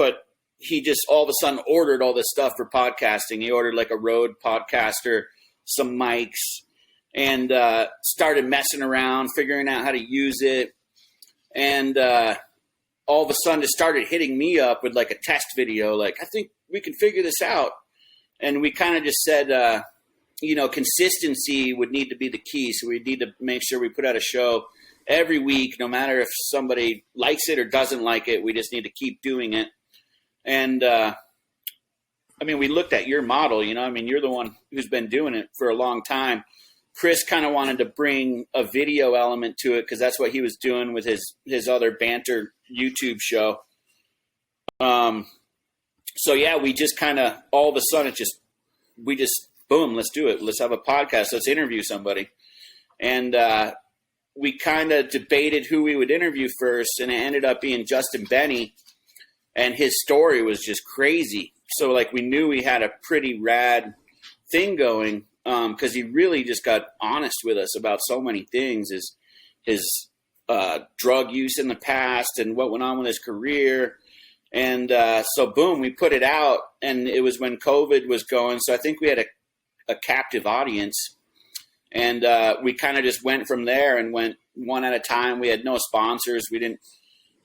all of a sudden ordered all this stuff for podcasting. He ordered like a Rode podcaster, some mics, and started messing around, figuring out how to use it. And all of a sudden it started hitting me up with like a test video. Like, I think we can figure this out. And we kind of just said, consistency would need to be the key. So we need to make sure we put out a show every week, no matter if somebody likes it or doesn't like it. We just need to keep doing it. And, we looked at your model, you're the one who's been doing it for a long time. Chris kind of wanted to bring a video element to it because that's what he was doing with his other banter YouTube show. So yeah, we just kind of, all of a sudden boom, let's do it. Let's have a podcast. Let's interview somebody. And, we kind of debated who we would interview first, and it ended up being Justin Benny, and his story was just crazy. So like we knew we had a pretty rad thing going, because he really just got honest with us about so many things, his drug use in the past and what went on with his career. And so boom, we put it out, and it was when COVID was going. So I think we had a captive audience. And we kind of just went from there and went one at a time. We had no sponsors. We didn't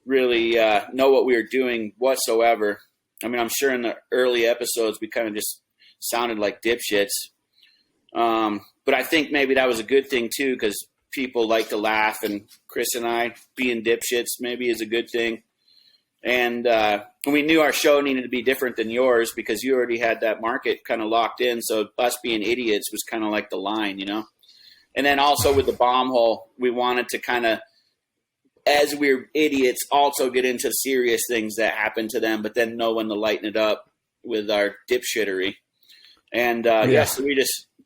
really know what we were doing whatsoever. I'm sure in the early episodes we kind of just sounded like dipshits. But I think maybe that was a good thing too, because people like to laugh, and Chris and I being dipshits maybe is a good thing. And we knew our show needed to be different than yours because you already had that market kind of locked in. So us being idiots was kind of like the line, And then also with the bomb hole, we wanted to kind of, as we're idiots, also get into serious things that happen to them, but then know when to lighten it up with our dipshittery. And so we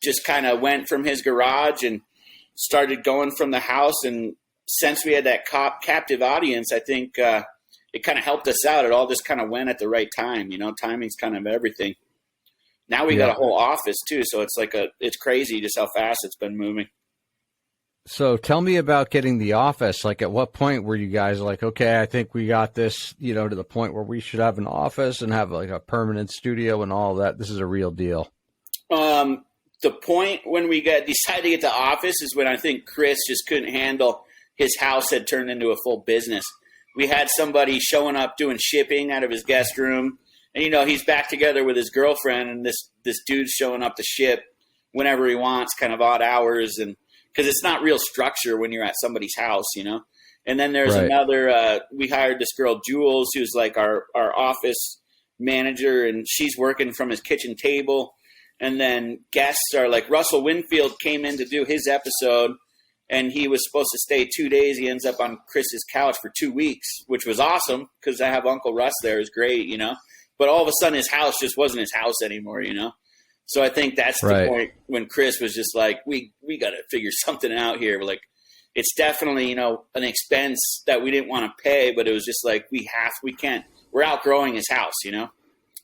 just kind of went from his garage and started going from the house. And since we had that captive audience, I think it kind of helped us out. It all just kind of went at the right time. Timing's kind of everything. Now we got a whole office too. So it's crazy just how fast it's been moving. So tell me about getting the office. Like, at what point were you guys like, okay, I think we got this, to the point where we should have an office and have like a permanent studio and all that? This is a real deal. The point when we decided to get the office is when I think Chris just couldn't handle his house had turned into a full business. We had somebody showing up doing shipping out of his guest room. And, he's back together with his girlfriend, and this dude's showing up to ship whenever he wants, kind of odd hours. And because it's not real structure when you're at somebody's house, And then there's another, we hired this girl, Jules, who's like our office manager, and she's working from his kitchen table. And then guests are like Russell Winfield came in to do his episode, and he was supposed to stay 2 days. He ends up on Chris's couch for 2 weeks, which was awesome because I have Uncle Russ there. Is great, But all of a sudden his house just wasn't his house anymore, So I think that's the point when Chris was just like, we got to figure something out here. Like, it's definitely, an expense that we didn't want to pay, but it was just like, we're outgrowing his house,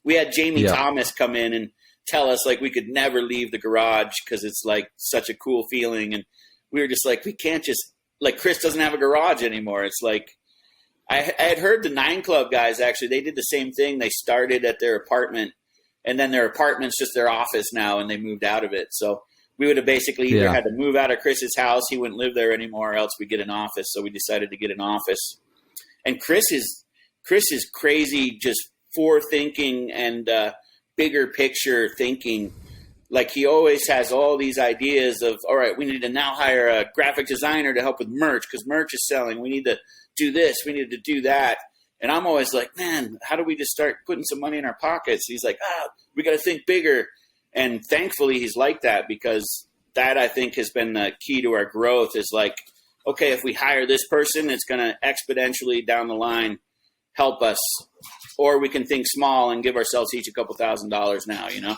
We had Jamie Thomas come in and tell us like we could never leave the garage because it's like such a cool feeling. And we were just like, we can't just, like, Chris doesn't have a garage anymore. It's like, I had heard the 9 Club guys, actually, they did the same thing. They started at their apartment, and then their apartment's just their office now, and they moved out of it. So we would have basically either had to move out of Chris's house. He wouldn't live there anymore, or else we'd get an office. So we decided to get an office. And Chris is crazy, just forethinking and bigger picture thinking. Like, he always has all these ideas of, all right, we need to now hire a graphic designer to help with merch because merch is selling. We need to do this. We need to do that. And I'm always like, man, how do we just start putting some money in our pockets? He's like, we got to think bigger. And thankfully he's like that, because that, I think, has been the key to our growth, is like, okay, if we hire this person, it's going to exponentially down the line help us. Or we can think small and give ourselves each a couple $1,000s now, you know?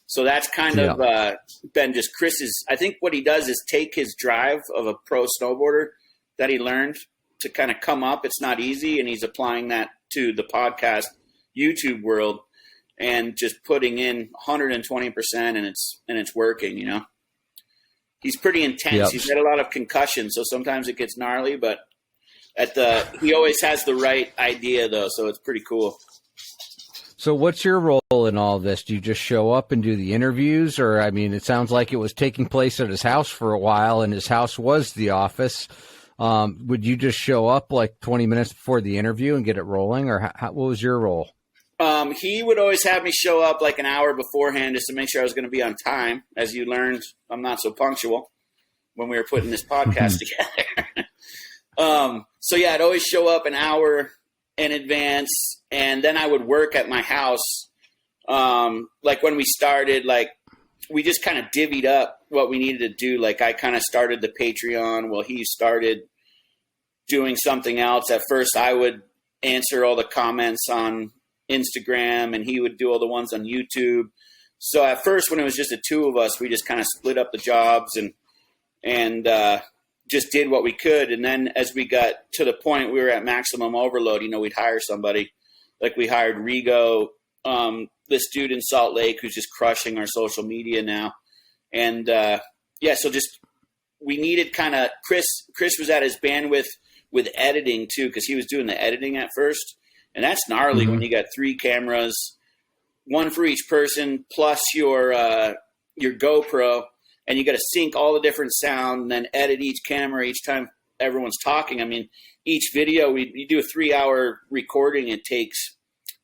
So that's kind of been just Chris's. I think what he does is take his drive of a pro snowboarder that he learned to kind of come up. It's not easy, and he's applying that to the podcast YouTube world and just putting in 120%, and it's working, you know. He's pretty intense. Yep. He's had a lot of concussions, so sometimes it gets gnarly, but he always has the right idea, though, so it's pretty cool. So what's your role in all this? Do you just show up and do the interviews? Or, I mean, it sounds like it was taking place at his house for a while, and his house was the office. Would you just show up like 20 minutes before the interview and get it rolling? Or what was your role? He would always have me show up like an hour beforehand just to make sure I was going to be on time. As you learned, I'm not so punctual when we were putting this podcast together. So, yeah, I'd always show up an hour in advance, and then I would work at my house. Like when we started, like we just kind of divvied up what we needed to do. Like I kind of started the Patreon while he started doing something else. At first I would answer all the comments on Instagram, and he would do all the ones on YouTube. So at first, when it was just the two of us, we just kind of split up the jobs and just did what we could. And then as we got to the point we were at maximum overload, you know, we'd hire somebody. Like we hired Rigo, this dude in Salt Lake who's just crushing our social media now. And so just we needed kind of Chris was at his bandwidth with editing too, because he was doing the editing at first. And that's gnarly when you got 3 cameras, one for each person, plus your GoPro, and you got to sync all the different sound and then edit each camera each time everyone's talking. I mean, each video, you do a 3-hour recording. It takes,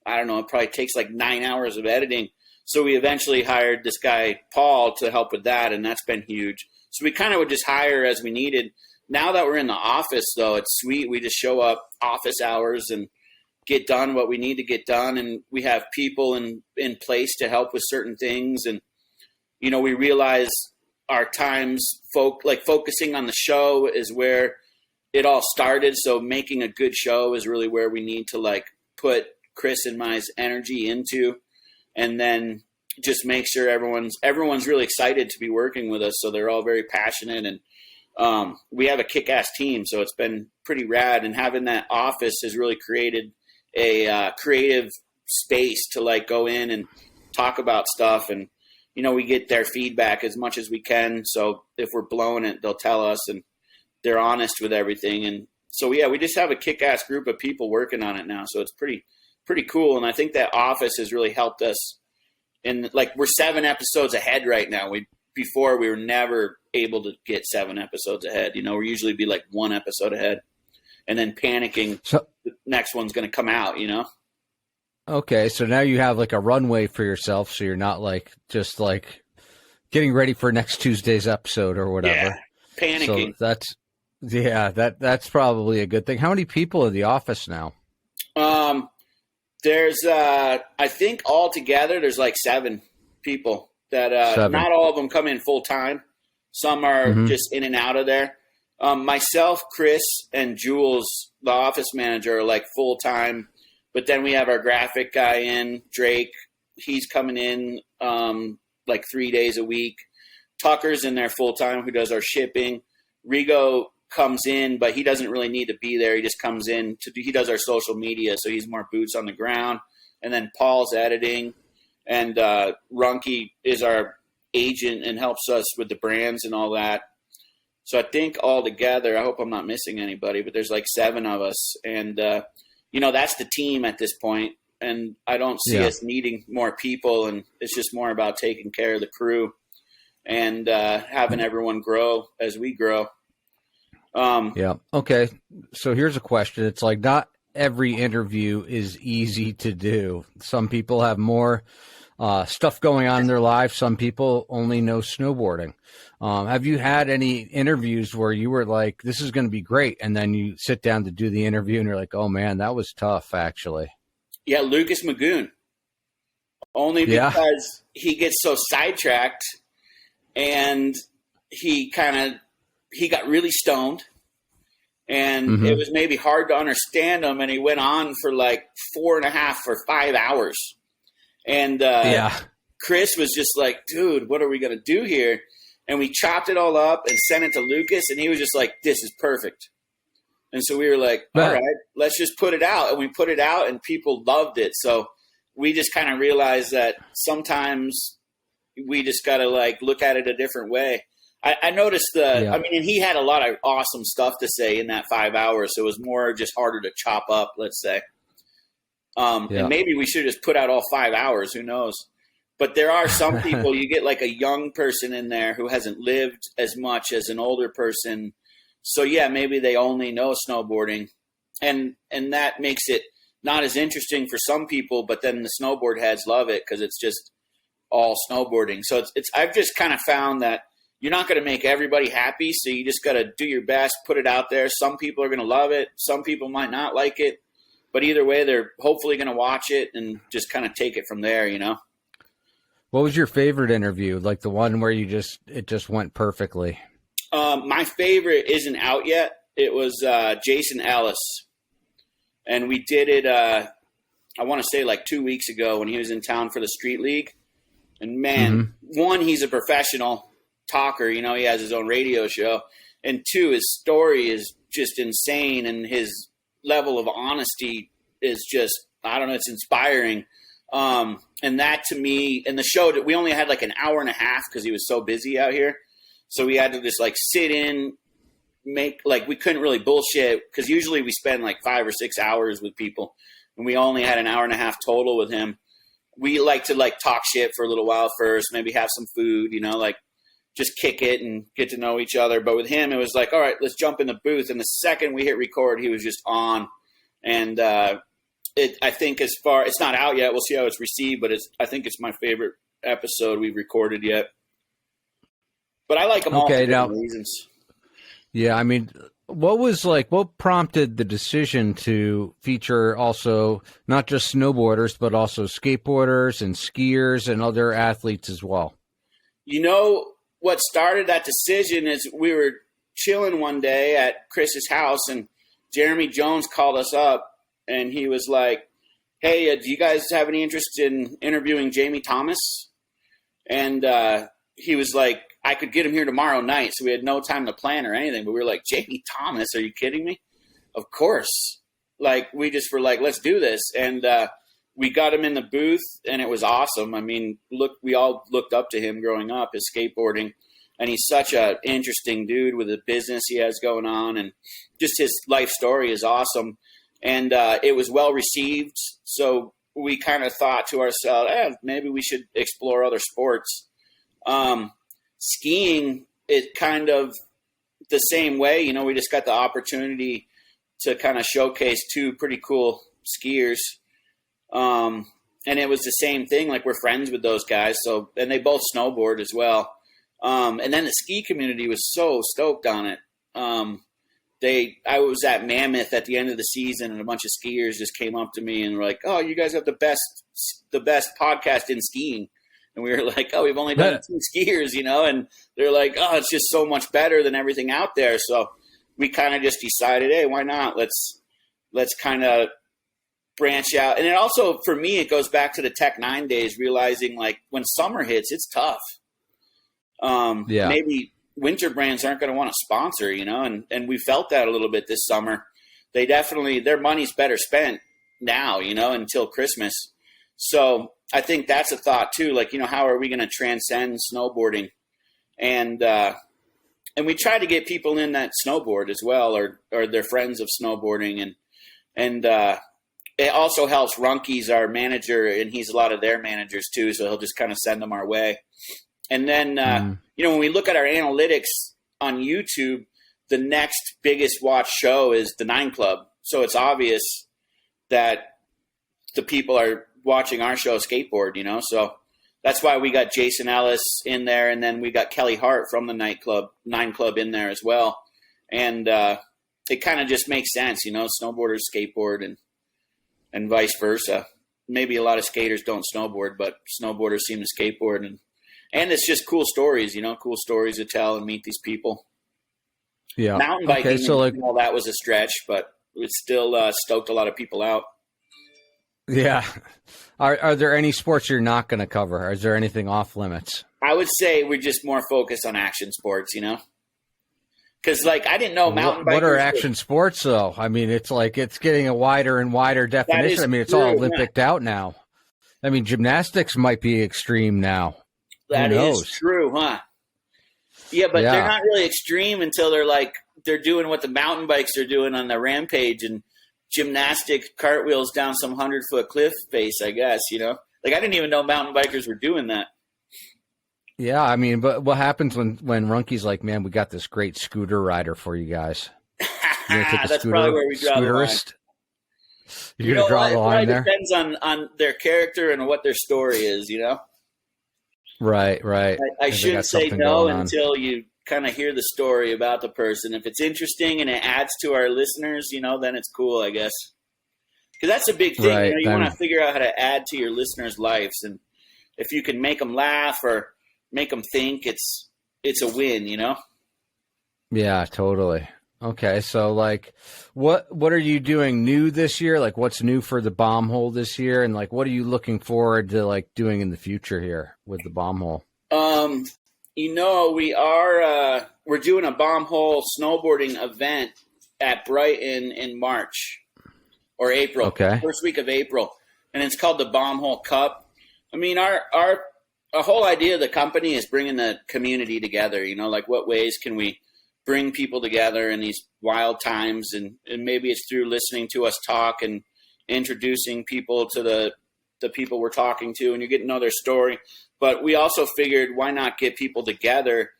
I don't know, it probably takes like 9 hours of editing. So we eventually hired this guy, Paul, to help with that, and that's been huge. So we kind of would just hire as we needed. Now that we're in the office, though, it's sweet. We just show up office hours and get done what we need to get done, and we have people in place to help with certain things. And, you know, we realize our times focusing on the show is where it all started. So making a good show is really where we need to like put Chris and my energy into, and then just make sure everyone's really excited to be working with us. So they're all very passionate, and we have a kick-ass team. So it's been pretty rad, and having that office has really created a creative space to like go in and talk about stuff. And, you know, we get their feedback as much as we can. So if we're blowing it, they'll tell us, and they're honest with everything. And so, yeah, we just have a kick-ass group of people working on it now. So it's pretty cool. And I think that office has really helped us. And like, we're 7 episodes ahead right now. Before we were never able to get 7 episodes ahead. You know, we usually be like 1 episode ahead and then panicking. So the next one's going to come out, you know? Okay. So now you have like a runway for yourself. So you're not like, just like getting ready for next Tuesday's episode or whatever. Yeah, panicking. So that's probably a good thing. How many people in the office now? There's, I think altogether there's like 7 people that, 7. Not all of them come in full time. Some are just in and out of there. Myself, Chris, and Jules, the office manager, are like full time. But then we have our graphic guy in, Drake. He's coming in like 3 days a week. Tucker's in there full time, who does our shipping. Rigo comes in, but he doesn't really need to be there. He just comes in he does our social media, so he's more boots on the ground. And then Paul's editing, and Runke is our agent and helps us with the brands and all that. So I think all together, I hope I'm not missing anybody, but there's like 7 of us. And, that's the team at this point. And I don't see us needing more people. And it's just more about taking care of the crew and having everyone grow as we grow. Yeah. Okay. So here's a question. It's like not every interview is easy to do. Some people have more stuff going on in their life. Some people only know snowboarding. Have you had any interviews where you were like, this is going to be great, and then you sit down to do the interview and you're like, oh man, that was tough actually? Yeah, Lucas Magoon. Only because he gets so sidetracked and he got really stoned, and it was maybe hard to understand him, and he went on for like 4.5 or 5 hours. And Chris was just like, dude, what are we going to do here? And we chopped it all up and sent it to Lucas, and he was just like, this is perfect. And so we were like, all right, let's just put it out. And we put it out, and people loved it. So we just kind of realized that sometimes we just got to like look at it a different way. I noticed and he had a lot of awesome stuff to say in that 5 hours. So it was more just harder to chop up, let's say. And maybe we should just put out all 5 hours. Who knows? But there are some people, you get like a young person in there who hasn't lived as much as an older person. So yeah, maybe they only know snowboarding, and that makes it not as interesting for some people, but then the snowboard heads love it because it's just all snowboarding. So I've just kind of found that you're not going to make everybody happy. So you just got to do your best, put it out there. Some people are going to love it. Some people might not like it, but either way, they're hopefully going to watch it and just kind of take it from there, What was your favorite interview? Like the one where it just went perfectly? My favorite isn't out yet. It was Jason Ellis. And we did it, I want to say like 2 weeks ago when he was in town for the Street League. And man, one, he's a professional talker. He has his own radio show. And two, his story is just insane. And his level of honesty is just, I don't know, it's inspiring. And that to me, and the show, we only had like an hour and a half because he was so busy out here. So we had to just like sit in, we couldn't really bullshit because usually we spend like 5 or 6 hours with people, and we only had an hour and a half total with him. We like to like talk shit for a little while first, maybe have some food, like just kick it and get to know each other. But with him, it was like, all right, let's jump in the booth. And the second we hit record, he was just on. And I think it's not out yet. We'll see how it's received, but I think it's my favorite episode we've recorded yet. But I like them all for different reasons. Yeah, I mean, what prompted the decision to feature also not just snowboarders, but also skateboarders and skiers and other athletes as well? What started that decision is we were chilling one day at Chris's house, and Jeremy Jones called us up, and he was like, hey, do you guys have any interest in interviewing Jamie Thomas? And he was like, I could get him here tomorrow night. So we had no time to plan or anything, but we were like, Jamie Thomas, are you kidding me? Of course. Like, we just were like, let's do this. And we got him in the booth, and it was awesome. I mean, we all looked up to him growing up, his skateboarding. And he's such an interesting dude with the business he has going on. And just his life story is awesome. And it was well received. So we kind of thought to ourselves, maybe we should explore other sports. Skiing is kind of the same way. We just got the opportunity to kind of showcase 2 pretty cool skiers. And it was the same thing. Like, we're friends with those guys. So, and they both snowboard as well. And then the ski community was so stoked on it. I was at Mammoth at the end of the season, and a bunch of skiers just came up to me and were like, oh, you guys have the best podcast in skiing. And we were like, oh, we've only done 2 skiers, and they're like, oh, it's just so much better than everything out there. So we kind of just decided, hey, why not? Let's kind of branch out. And it also, for me, it goes back to the Tech 9 days, realizing like when summer hits, it's tough. Maybe winter brands aren't going to want to sponsor, and we felt that a little bit this summer. They definitely, their money's better spent now, until Christmas. So I think that's a thought too. Like, how are we going to transcend snowboarding? And and we try to get people in that snowboard as well, or they're friends of snowboarding, and it also helps. Runkey's our manager, and he's a lot of their managers too, so he'll just kind of send them our way. And then when we look at our analytics on YouTube, the next biggest watch show is the 9 Club. So it's obvious that the people are watching our show skateboard, so that's why we got Jason Ellis in there. And then we got Kelly Hart from the 9 Club in there as well. And it kind of just makes sense, snowboarders skateboard and vice versa. Maybe a lot of skaters don't snowboard, but snowboarders seem to skateboard. And it's just cool stories, cool stories to tell and meet these people. Yeah. Mountain biking, okay, so that was a stretch, but it still stoked a lot of people out. Yeah. Are there any sports you're not going to cover? Or is there anything off limits? I would say we're just more focused on action sports, Because, I didn't know mountain bikers. What are action sports, though? I mean, it's getting a wider and wider definition. I mean, it's all Olympic out now. I mean, gymnastics might be extreme now. That is true, huh? Yeah, but they're not really extreme until they're doing what the mountain bikes are doing on the Rampage and gymnastic cartwheels down some 100-foot cliff face, I guess, I didn't even know mountain bikers were doing that. Yeah, I mean, but what happens when Runkey's like, man, we got this great scooter rider for you guys? That's probably where we draw the line. You're going to draw the line there? It depends on their character and what their story is, Right. I shouldn't say no until you kind of hear the story about the person. If it's interesting and it adds to our listeners, then it's cool, I guess. Because that's a big thing. Right. You want to figure out how to add to your listeners' lives. And if you can make them laugh or make them think, it's a win, Yeah, totally. Okay, so what are you doing new this year? What's new for the bomb hole this year, and what are you looking forward to doing in the future here with the bomb hole? We're doing a bomb hole snowboarding event at Brighton in March or April. Okay, first week of April, and it's called the Bomb Hole Cup. I mean, our whole idea of the company is bringing the community together. What ways can we bring people together in these wild times, and maybe it's through listening to us talk and introducing people to the people we're talking to, and you're getting to know their story. But we also figured, why not get people together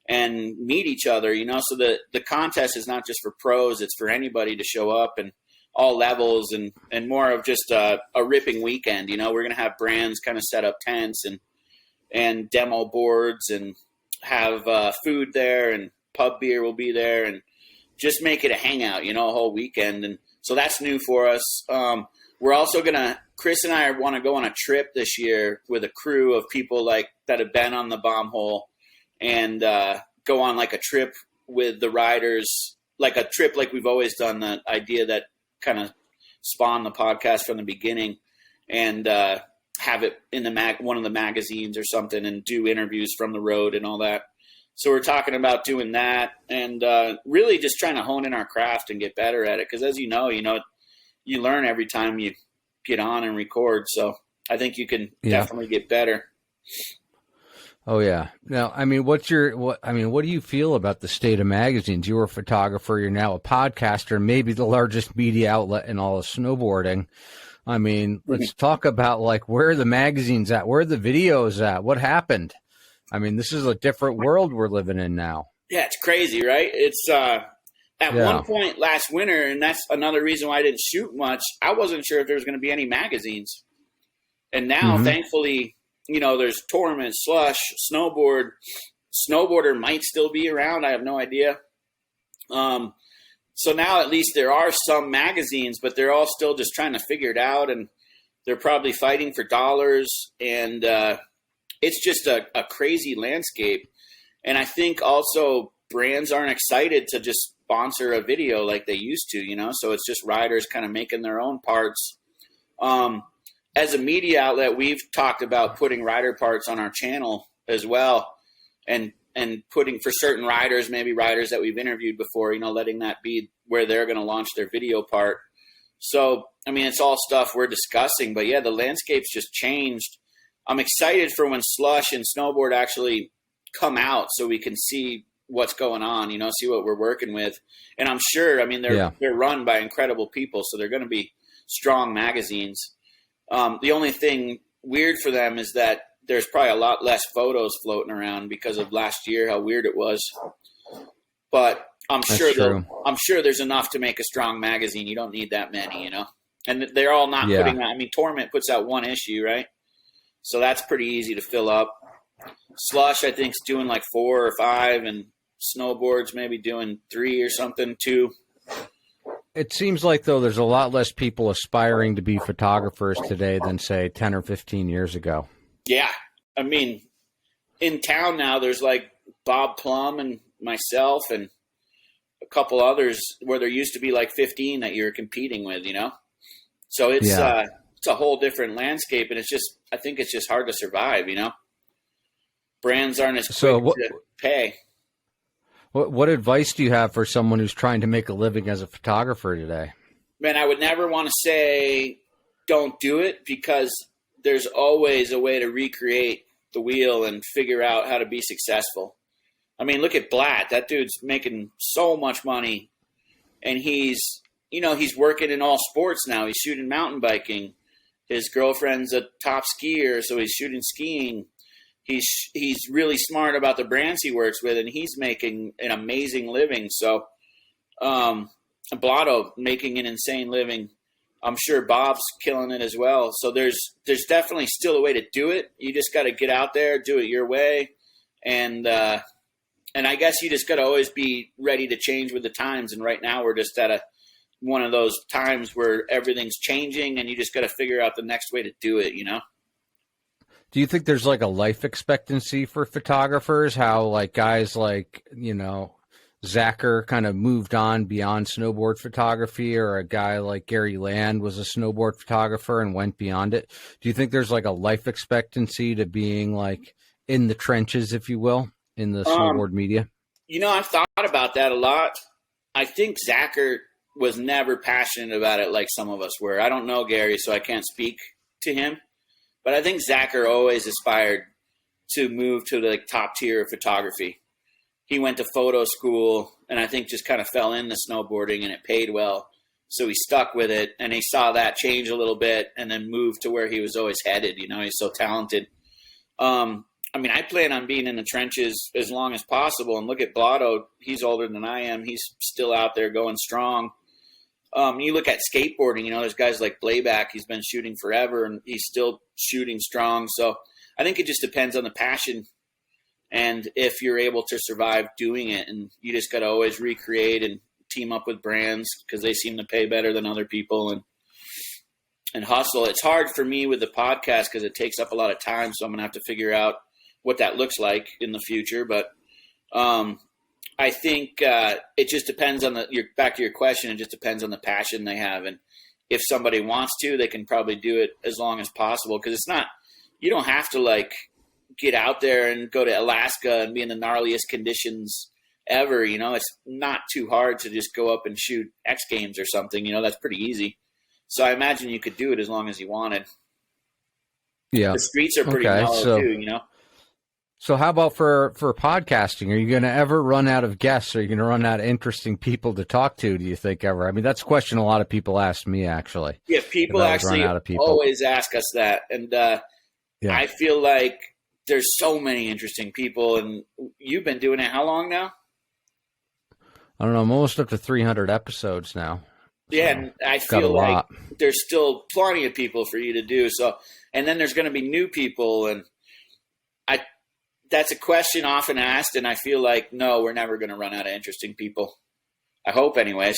and meet each other, so the contest is not just for pros, it's for anybody to show up and all levels, and more of just a ripping weekend. We're going to have brands kind of set up tents and demo boards and have food there, and pub beer will be there, and just make it a hangout, a whole weekend. And so that's new for us. We're also Chris and I want to go on a trip this year with a crew of people that have been on the bomb hole, and go on a trip with the riders, a trip like we've always done, the idea that kind of spawned the podcast from the beginning, and have it in one of the magazines or something, and do interviews from the road and all that. So we're talking about doing that, and really just trying to hone in our craft and get better at it. Because as you know, you learn every time you get on and record. So I think you can definitely get better. Oh yeah. Now, I mean, what do you feel about the state of magazines? You were a photographer. You're now a podcaster, maybe the largest media outlet in all of snowboarding. I mean, let's talk about where are the magazines at? Where are the videos at? What happened? I mean, this is a different world we're living in now. Yeah, it's crazy, right? It's one point last winter, and that's another reason why I didn't shoot much. I wasn't sure if there was going to be any magazines. And now, thankfully, there's tournament, slush, snowboard. Snowboarder might still be around. I have no idea. So now at least there are some magazines, but they're all still just trying to figure it out, and they're probably fighting for dollars, and it's just a crazy landscape. And I think also brands aren't excited to just sponsor a video like they used to, so it's just riders kind of making their own parts. As a media outlet, we've talked about putting rider parts on our channel as well, and putting for certain riders, maybe riders that we've interviewed before, letting that be where they're going to launch their video part. So, I mean, it's all stuff we're discussing, but yeah, the landscape's just changed. I'm excited for when slush and snowboard actually come out, so we can see what's going on, see what we're working with. And I'm sure, I mean, they're run by incredible people, so they're going to be strong magazines. The only thing weird for them is that there's probably a lot less photos floating around because of last year, how weird it was. But I'm sure there's enough to make a strong magazine. You don't need that many, And they're all not putting out. I mean, Torment puts out one issue, right? So that's pretty easy to fill up. Slush, I think, is doing like 4 or 5, and Snowboard's maybe doing 3 or something, 2. It seems like, though, there's a lot less people aspiring to be photographers today than, say, 10 or 15 years ago. Yeah. I mean, in town now, there's like Bob Plum and myself and a couple others where there used to be like 15 that you're competing with, So it's a whole different landscape, and I think it's just hard to survive, Brands aren't as quick to pay. What advice do you have for someone who's trying to make a living as a photographer today? Man, I would never want to say don't do it, because there's always a way to recreate the wheel and figure out how to be successful. I mean, look at Blatt. That dude's making so much money, and he's working in all sports now. He's shooting mountain biking. His girlfriend's a top skier, so he's shooting skiing. He's really smart about the brands he works with, and he's making an amazing living. So, Blotto making an insane living. I'm sure Bob's killing it as well. So there's definitely still a way to do it. You just got to get out there, do it your way, and I guess you just got to always be ready to change with the times. And right now we're just at one of those times where everything's changing, and you just got to figure out the next way to do it. Do you think there's like a life expectancy for photographers? How like guys like, Zacher kind of moved on beyond snowboard photography, or a guy like Gary Land was a snowboard photographer and went beyond it. Do you think there's like a life expectancy to being like in the trenches, if you will, in the snowboard media? I've thought about that a lot. I think Zacher was never passionate about it like some of us were. I don't know Gary, so I can't speak to him. But I think Zacher always aspired to move to the top tier of photography. He went to photo school, and I think just kind of fell into snowboarding, and it paid well. So he stuck with it, and he saw that change a little bit and then moved to where he was always headed. He's so talented. I plan on being in the trenches as long as possible. And look at Blotto. He's older than I am. He's still out there going strong. You look at skateboarding, there's guys like Blayback. He's been shooting forever, and he's still shooting strong. So I think it just depends on the passion and if you're able to survive doing it. And you just got to always recreate and team up with brands because they seem to pay better than other people and hustle. It's hard for me with the podcast because it takes up a lot of time. So I'm going to have to figure out what that looks like in the future. But I think it just depends on back to your question. It just depends on the passion they have. And if somebody wants to, they can probably do it as long as possible. Cause you don't have to like get out there and go to Alaska and be in the gnarliest conditions ever. It's not too hard to just go up and shoot X Games or something, that's pretty easy. So I imagine you could do it as long as you wanted. Yeah. The streets are pretty mellow too, So how about for podcasting? Are you going to ever run out of guests? Are you going to run out of interesting people to talk to, do you think, ever? I mean, that's a question a lot of people ask me, actually. Yeah, people actually always ask us that. And I feel like there's so many interesting people. And you've been doing it how long now? I don't know. I'm almost up to 300 episodes now. Yeah, and I feel like there's still plenty of people for you to do. So, and then there's going to be new people, and that's a question often asked, and I feel like, no, we're never going to run out of interesting people. I hope anyways.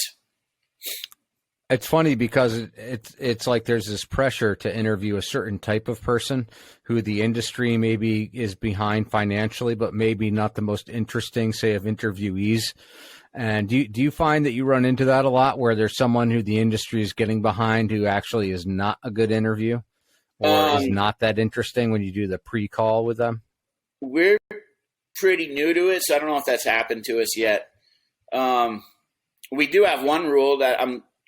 It's funny because it's like there's this pressure to interview a certain type of person who the industry maybe is behind financially, but maybe not the most interesting, say, of interviewees. And do you find that you run into that a lot, where there's someone who the industry is getting behind who actually is not a good interview or is not that interesting when you do the pre-call with them? We're pretty new to it, so I don't know if that's happened to us yet. We do have one rule that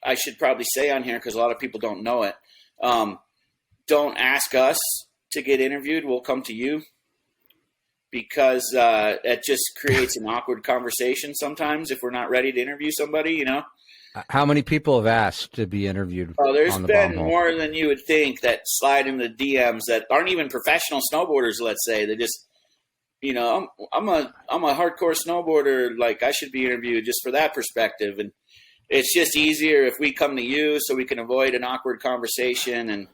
I should probably say on here because a lot of people don't know it. Don't ask us to get interviewed. We'll come to you. because it just creates an awkward conversation sometimes if we're not ready to interview somebody, you know. How many people have asked to be interviewed? Oh, there's on the been Bomb Hole? more than you would think that slide into DMs that aren't even professional snowboarders. Let's say they just, you know, I'm a hardcore snowboarder. Like I should be interviewed just for that perspective, and it's just easier if we come to you so we can avoid an awkward conversation and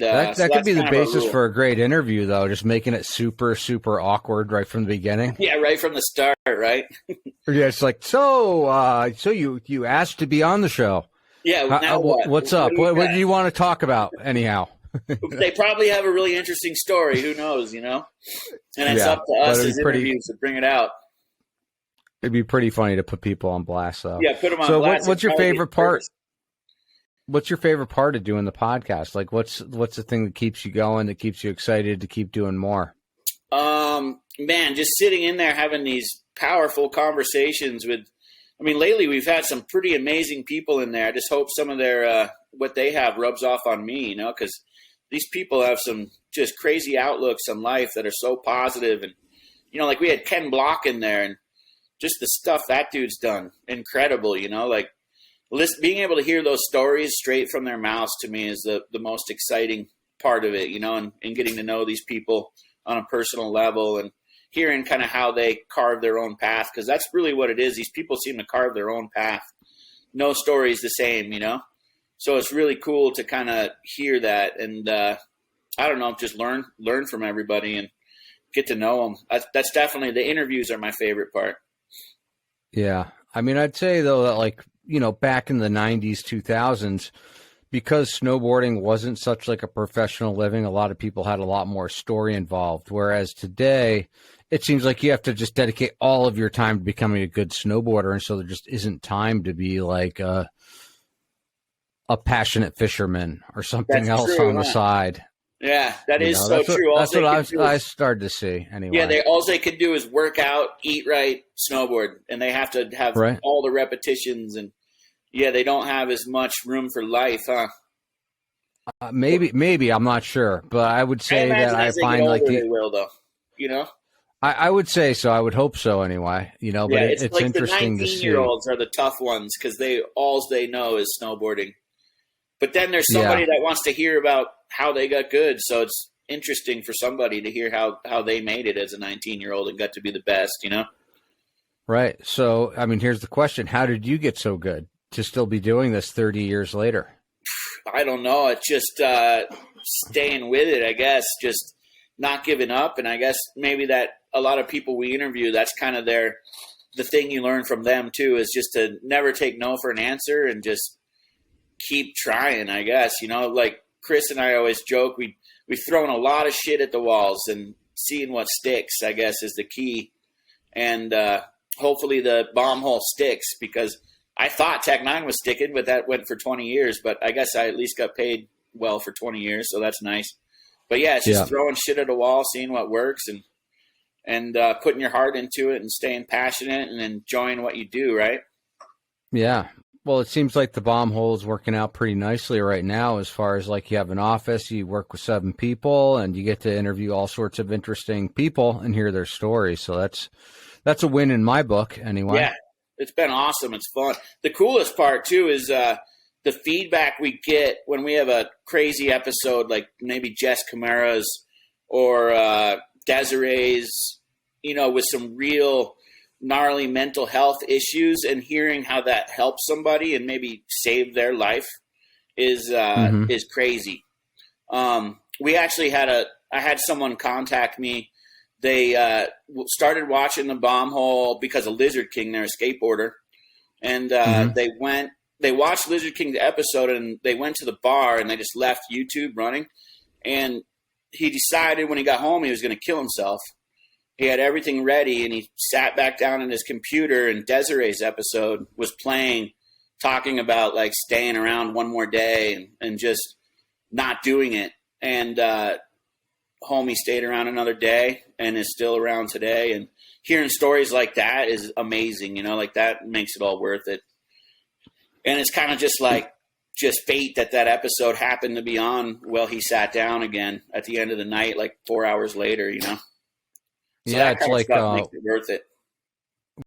that so could be the kind of our basis rule. for a great interview, though. Just making it super, super awkward right from the beginning. Yeah, right from the start, right? Yeah, it's like, so you asked to be on the show. Yeah. Now what? What's up? do we What got? do you want to talk about, anyhow? They probably have a really interesting story. Who knows? You know, and it's Yeah, up to us but as it'd be interviews to bring it out. It'd be pretty funny to put people on blast, though. Yeah, put them on So, blast. what's your Probably favorite part? What's your favorite part of doing the podcast? Like, what's the thing that keeps you going, that keeps you excited to keep doing more? Man, just sitting in there having these powerful conversations with. I mean, lately we've had some pretty amazing people in there. I just hope some of their what they have rubs off on me, you know, because these people have some just crazy outlooks on life that are so positive, and you know, like we had Ken Block in there, and just the stuff that dude's done, incredible, you know, like. Being able to hear those stories straight from their mouths to me is the most exciting part of it, you know, and getting to know these people on a personal level and hearing kind of how they carve their own path, because that's really what it is. These people seem to carve their own path. No story is the same, you know. So it's really cool to kind of hear that and, I don't know, just learn from everybody and get to know them. That's definitely, the interviews are my favorite part. Yeah. I mean, I'd say, though, that, like, you know, back in the 90s, 2000s, because snowboarding wasn't such like a professional living, a lot of people had a lot more story involved. Whereas today, it seems like you have to just dedicate all of your time to becoming a good snowboarder. And so there just isn't time to be like a passionate fisherman or something That's else true, on the side. Yeah, that You is know, so that's true. what, that's what I started to see anyway. Yeah, all they can do is work out, eat right, snowboard, and they have to have Right. all the repetitions. And yeah, they don't have as much room for life, huh? Maybe I'm not sure, but I would say that I as they find get like older, they will, though. You know? I would say so. I would hope so anyway. You know, but Yeah, it's like interesting the to see. 19-year-olds are the tough ones because all they know is snowboarding. But then there's somebody that wants to hear about how they got good, so it's interesting for somebody to hear how they made it as a 19-year-old and got to be the best, you know? Right. So, I mean, here's the question. How did you get so good to still be doing this 30 years later? I don't know. It's just staying with it, I guess, just not giving up. And I guess maybe that a lot of people we interview, that's kind of the thing you learn from them too, is just to never take no for an answer and just keep trying, I guess. You know, like Chris and I always joke, we've thrown a lot of shit at the walls, and seeing what sticks, I guess, is the key. And hopefully the bomb hole sticks, because I thought Tech 9 was sticking, but that went for 20 years. But I guess I at least got paid well for 20 years, so that's nice. But yeah, it's just throwing shit at a wall, seeing what works, and putting your heart into it and staying passionate and enjoying what you do, right? Yeah. Well, it seems like the bomb hole is working out pretty nicely right now, as far as like you have an office, you work with 7 people, and you get to interview all sorts of interesting people and hear their stories. So that's a win in my book anyway. Yeah, it's been awesome. It's fun. The coolest part too is the feedback we get when we have a crazy episode, like maybe Jess Camara's or Desiree's, you know, with some real gnarly mental health issues, and hearing how that helps somebody and maybe save their life is crazy. We actually I had someone contact me. They started watching the bomb hole because of Lizard King, they're a skateboarder. And they watched Lizard King's episode, and they went to the bar and they just left YouTube running. And he decided when he got home he was going to kill himself. He had everything ready, and he sat back down in his computer, and Desiree's episode was playing, talking about like staying around one more day and just not doing it. And homie stayed around another day and is still around today. And hearing stories like that is amazing, you know, like that makes it all worth it. And it's kind of just fate that episode happened to be on while he sat down again at the end of the night, like 4 hours later, you know? So Yeah, that it's kind of like stuff makes it worth it.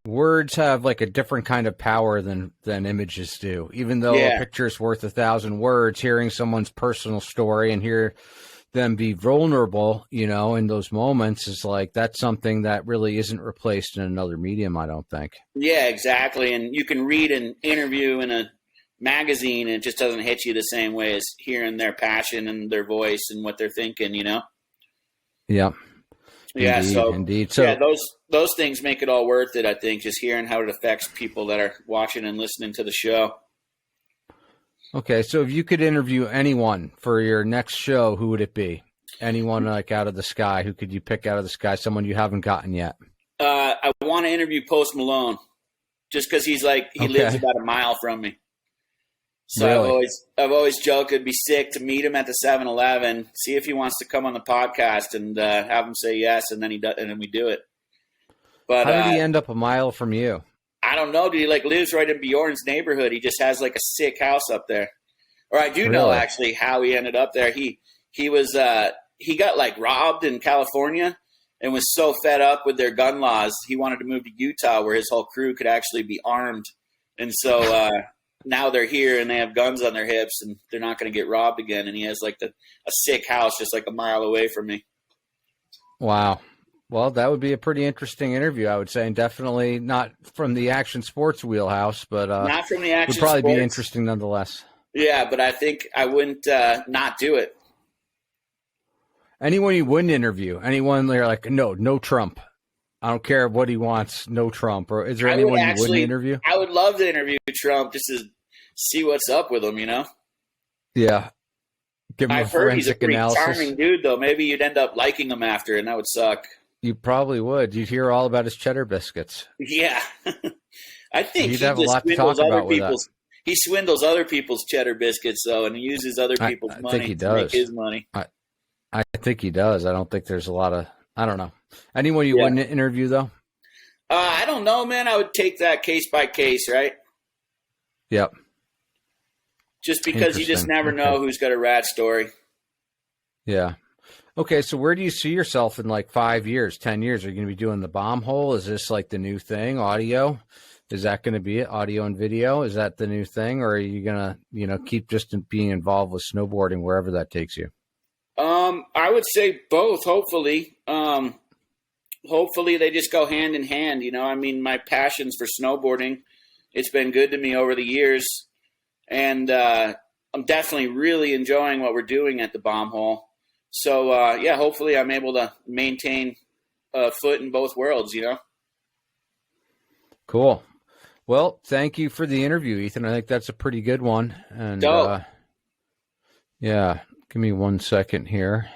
words have like a different kind of power than images do. Even though a Yeah. picture is worth 1,000 words, hearing someone's personal story and hear them be vulnerable, in those moments is like that's something that really isn't replaced in another medium, I don't think. Yeah, exactly. And you can read an interview in a magazine and it just doesn't hit you the same way as hearing their passion and their voice and what they're thinking. Yeah. Yeah, Indeed, so indeed. So yeah, those things make it all worth it, I think, just hearing how it affects people that are watching and listening to the show. okay, so if you could interview anyone for your next show, who would it be? Anyone like out of the sky? Who could you pick out of the sky? Someone you haven't gotten yet? I want to interview Post Malone just because he lives about a mile from me. So Really? I've always joked it'd be sick to meet him at the 7-Eleven, see if he wants to come on the podcast, and have him say yes, and then and then we do it. But How did he end up a mile from you? I don't know, dude. He lives right in Bjorn's neighborhood. He just has a sick house up there. Or I do know Really? actually how he ended up there. He got robbed in California and was so fed up with their gun laws, he wanted to move to Utah where his whole crew could actually be armed. And so now they're here and they have guns on their hips and they're not going to get robbed again. And he has a sick house just a mile away from me. Wow. Well, that would be a pretty interesting interview, I would say, and definitely not from the action sports wheelhouse, but not from the action would probably sports. be interesting nonetheless. Yeah, but I think I wouldn't not do it. Anyone you wouldn't interview? Anyone they're like, no Trump. I don't care what he wants, no Trump. Or is there anyone you wouldn't interview? I would love to interview Trump just to see what's up with him, Yeah. Give him I've heard he's a forensic pretty analysis. charming dude, though. Maybe you'd end up liking him after, and that would suck. You probably would. You'd hear all about his cheddar biscuits. Yeah. I think He'd have a lot to talk about with that. He swindles other people's cheddar biscuits, though, and he uses other people's I money think he to does. make his money. I think he does. I don't think there's a lot of, I don't know. Anyone you wouldn't interview, though? I don't know, man. I would take that case by case, right? Yep. Just because you just never know who's got a rat story. Yeah. Okay, so where do you see yourself in 5 years, 10 years? Are you going to be doing the bomb hole? Is this the new thing, audio? Is that going to be it, audio and video? Is that the new thing? Or are you going to, keep just being involved with snowboarding wherever that takes you? I would say both, hopefully. Hopefully they just go hand in hand. My passions for snowboarding, it's been good to me over the years. And I'm definitely really enjoying what we're doing at the bomb hole. So, hopefully I'm able to maintain a foot in both worlds, Cool. Well, thank you for the interview, Ethan. I think that's a pretty good one. And Dope. yeah, give me 1 second here.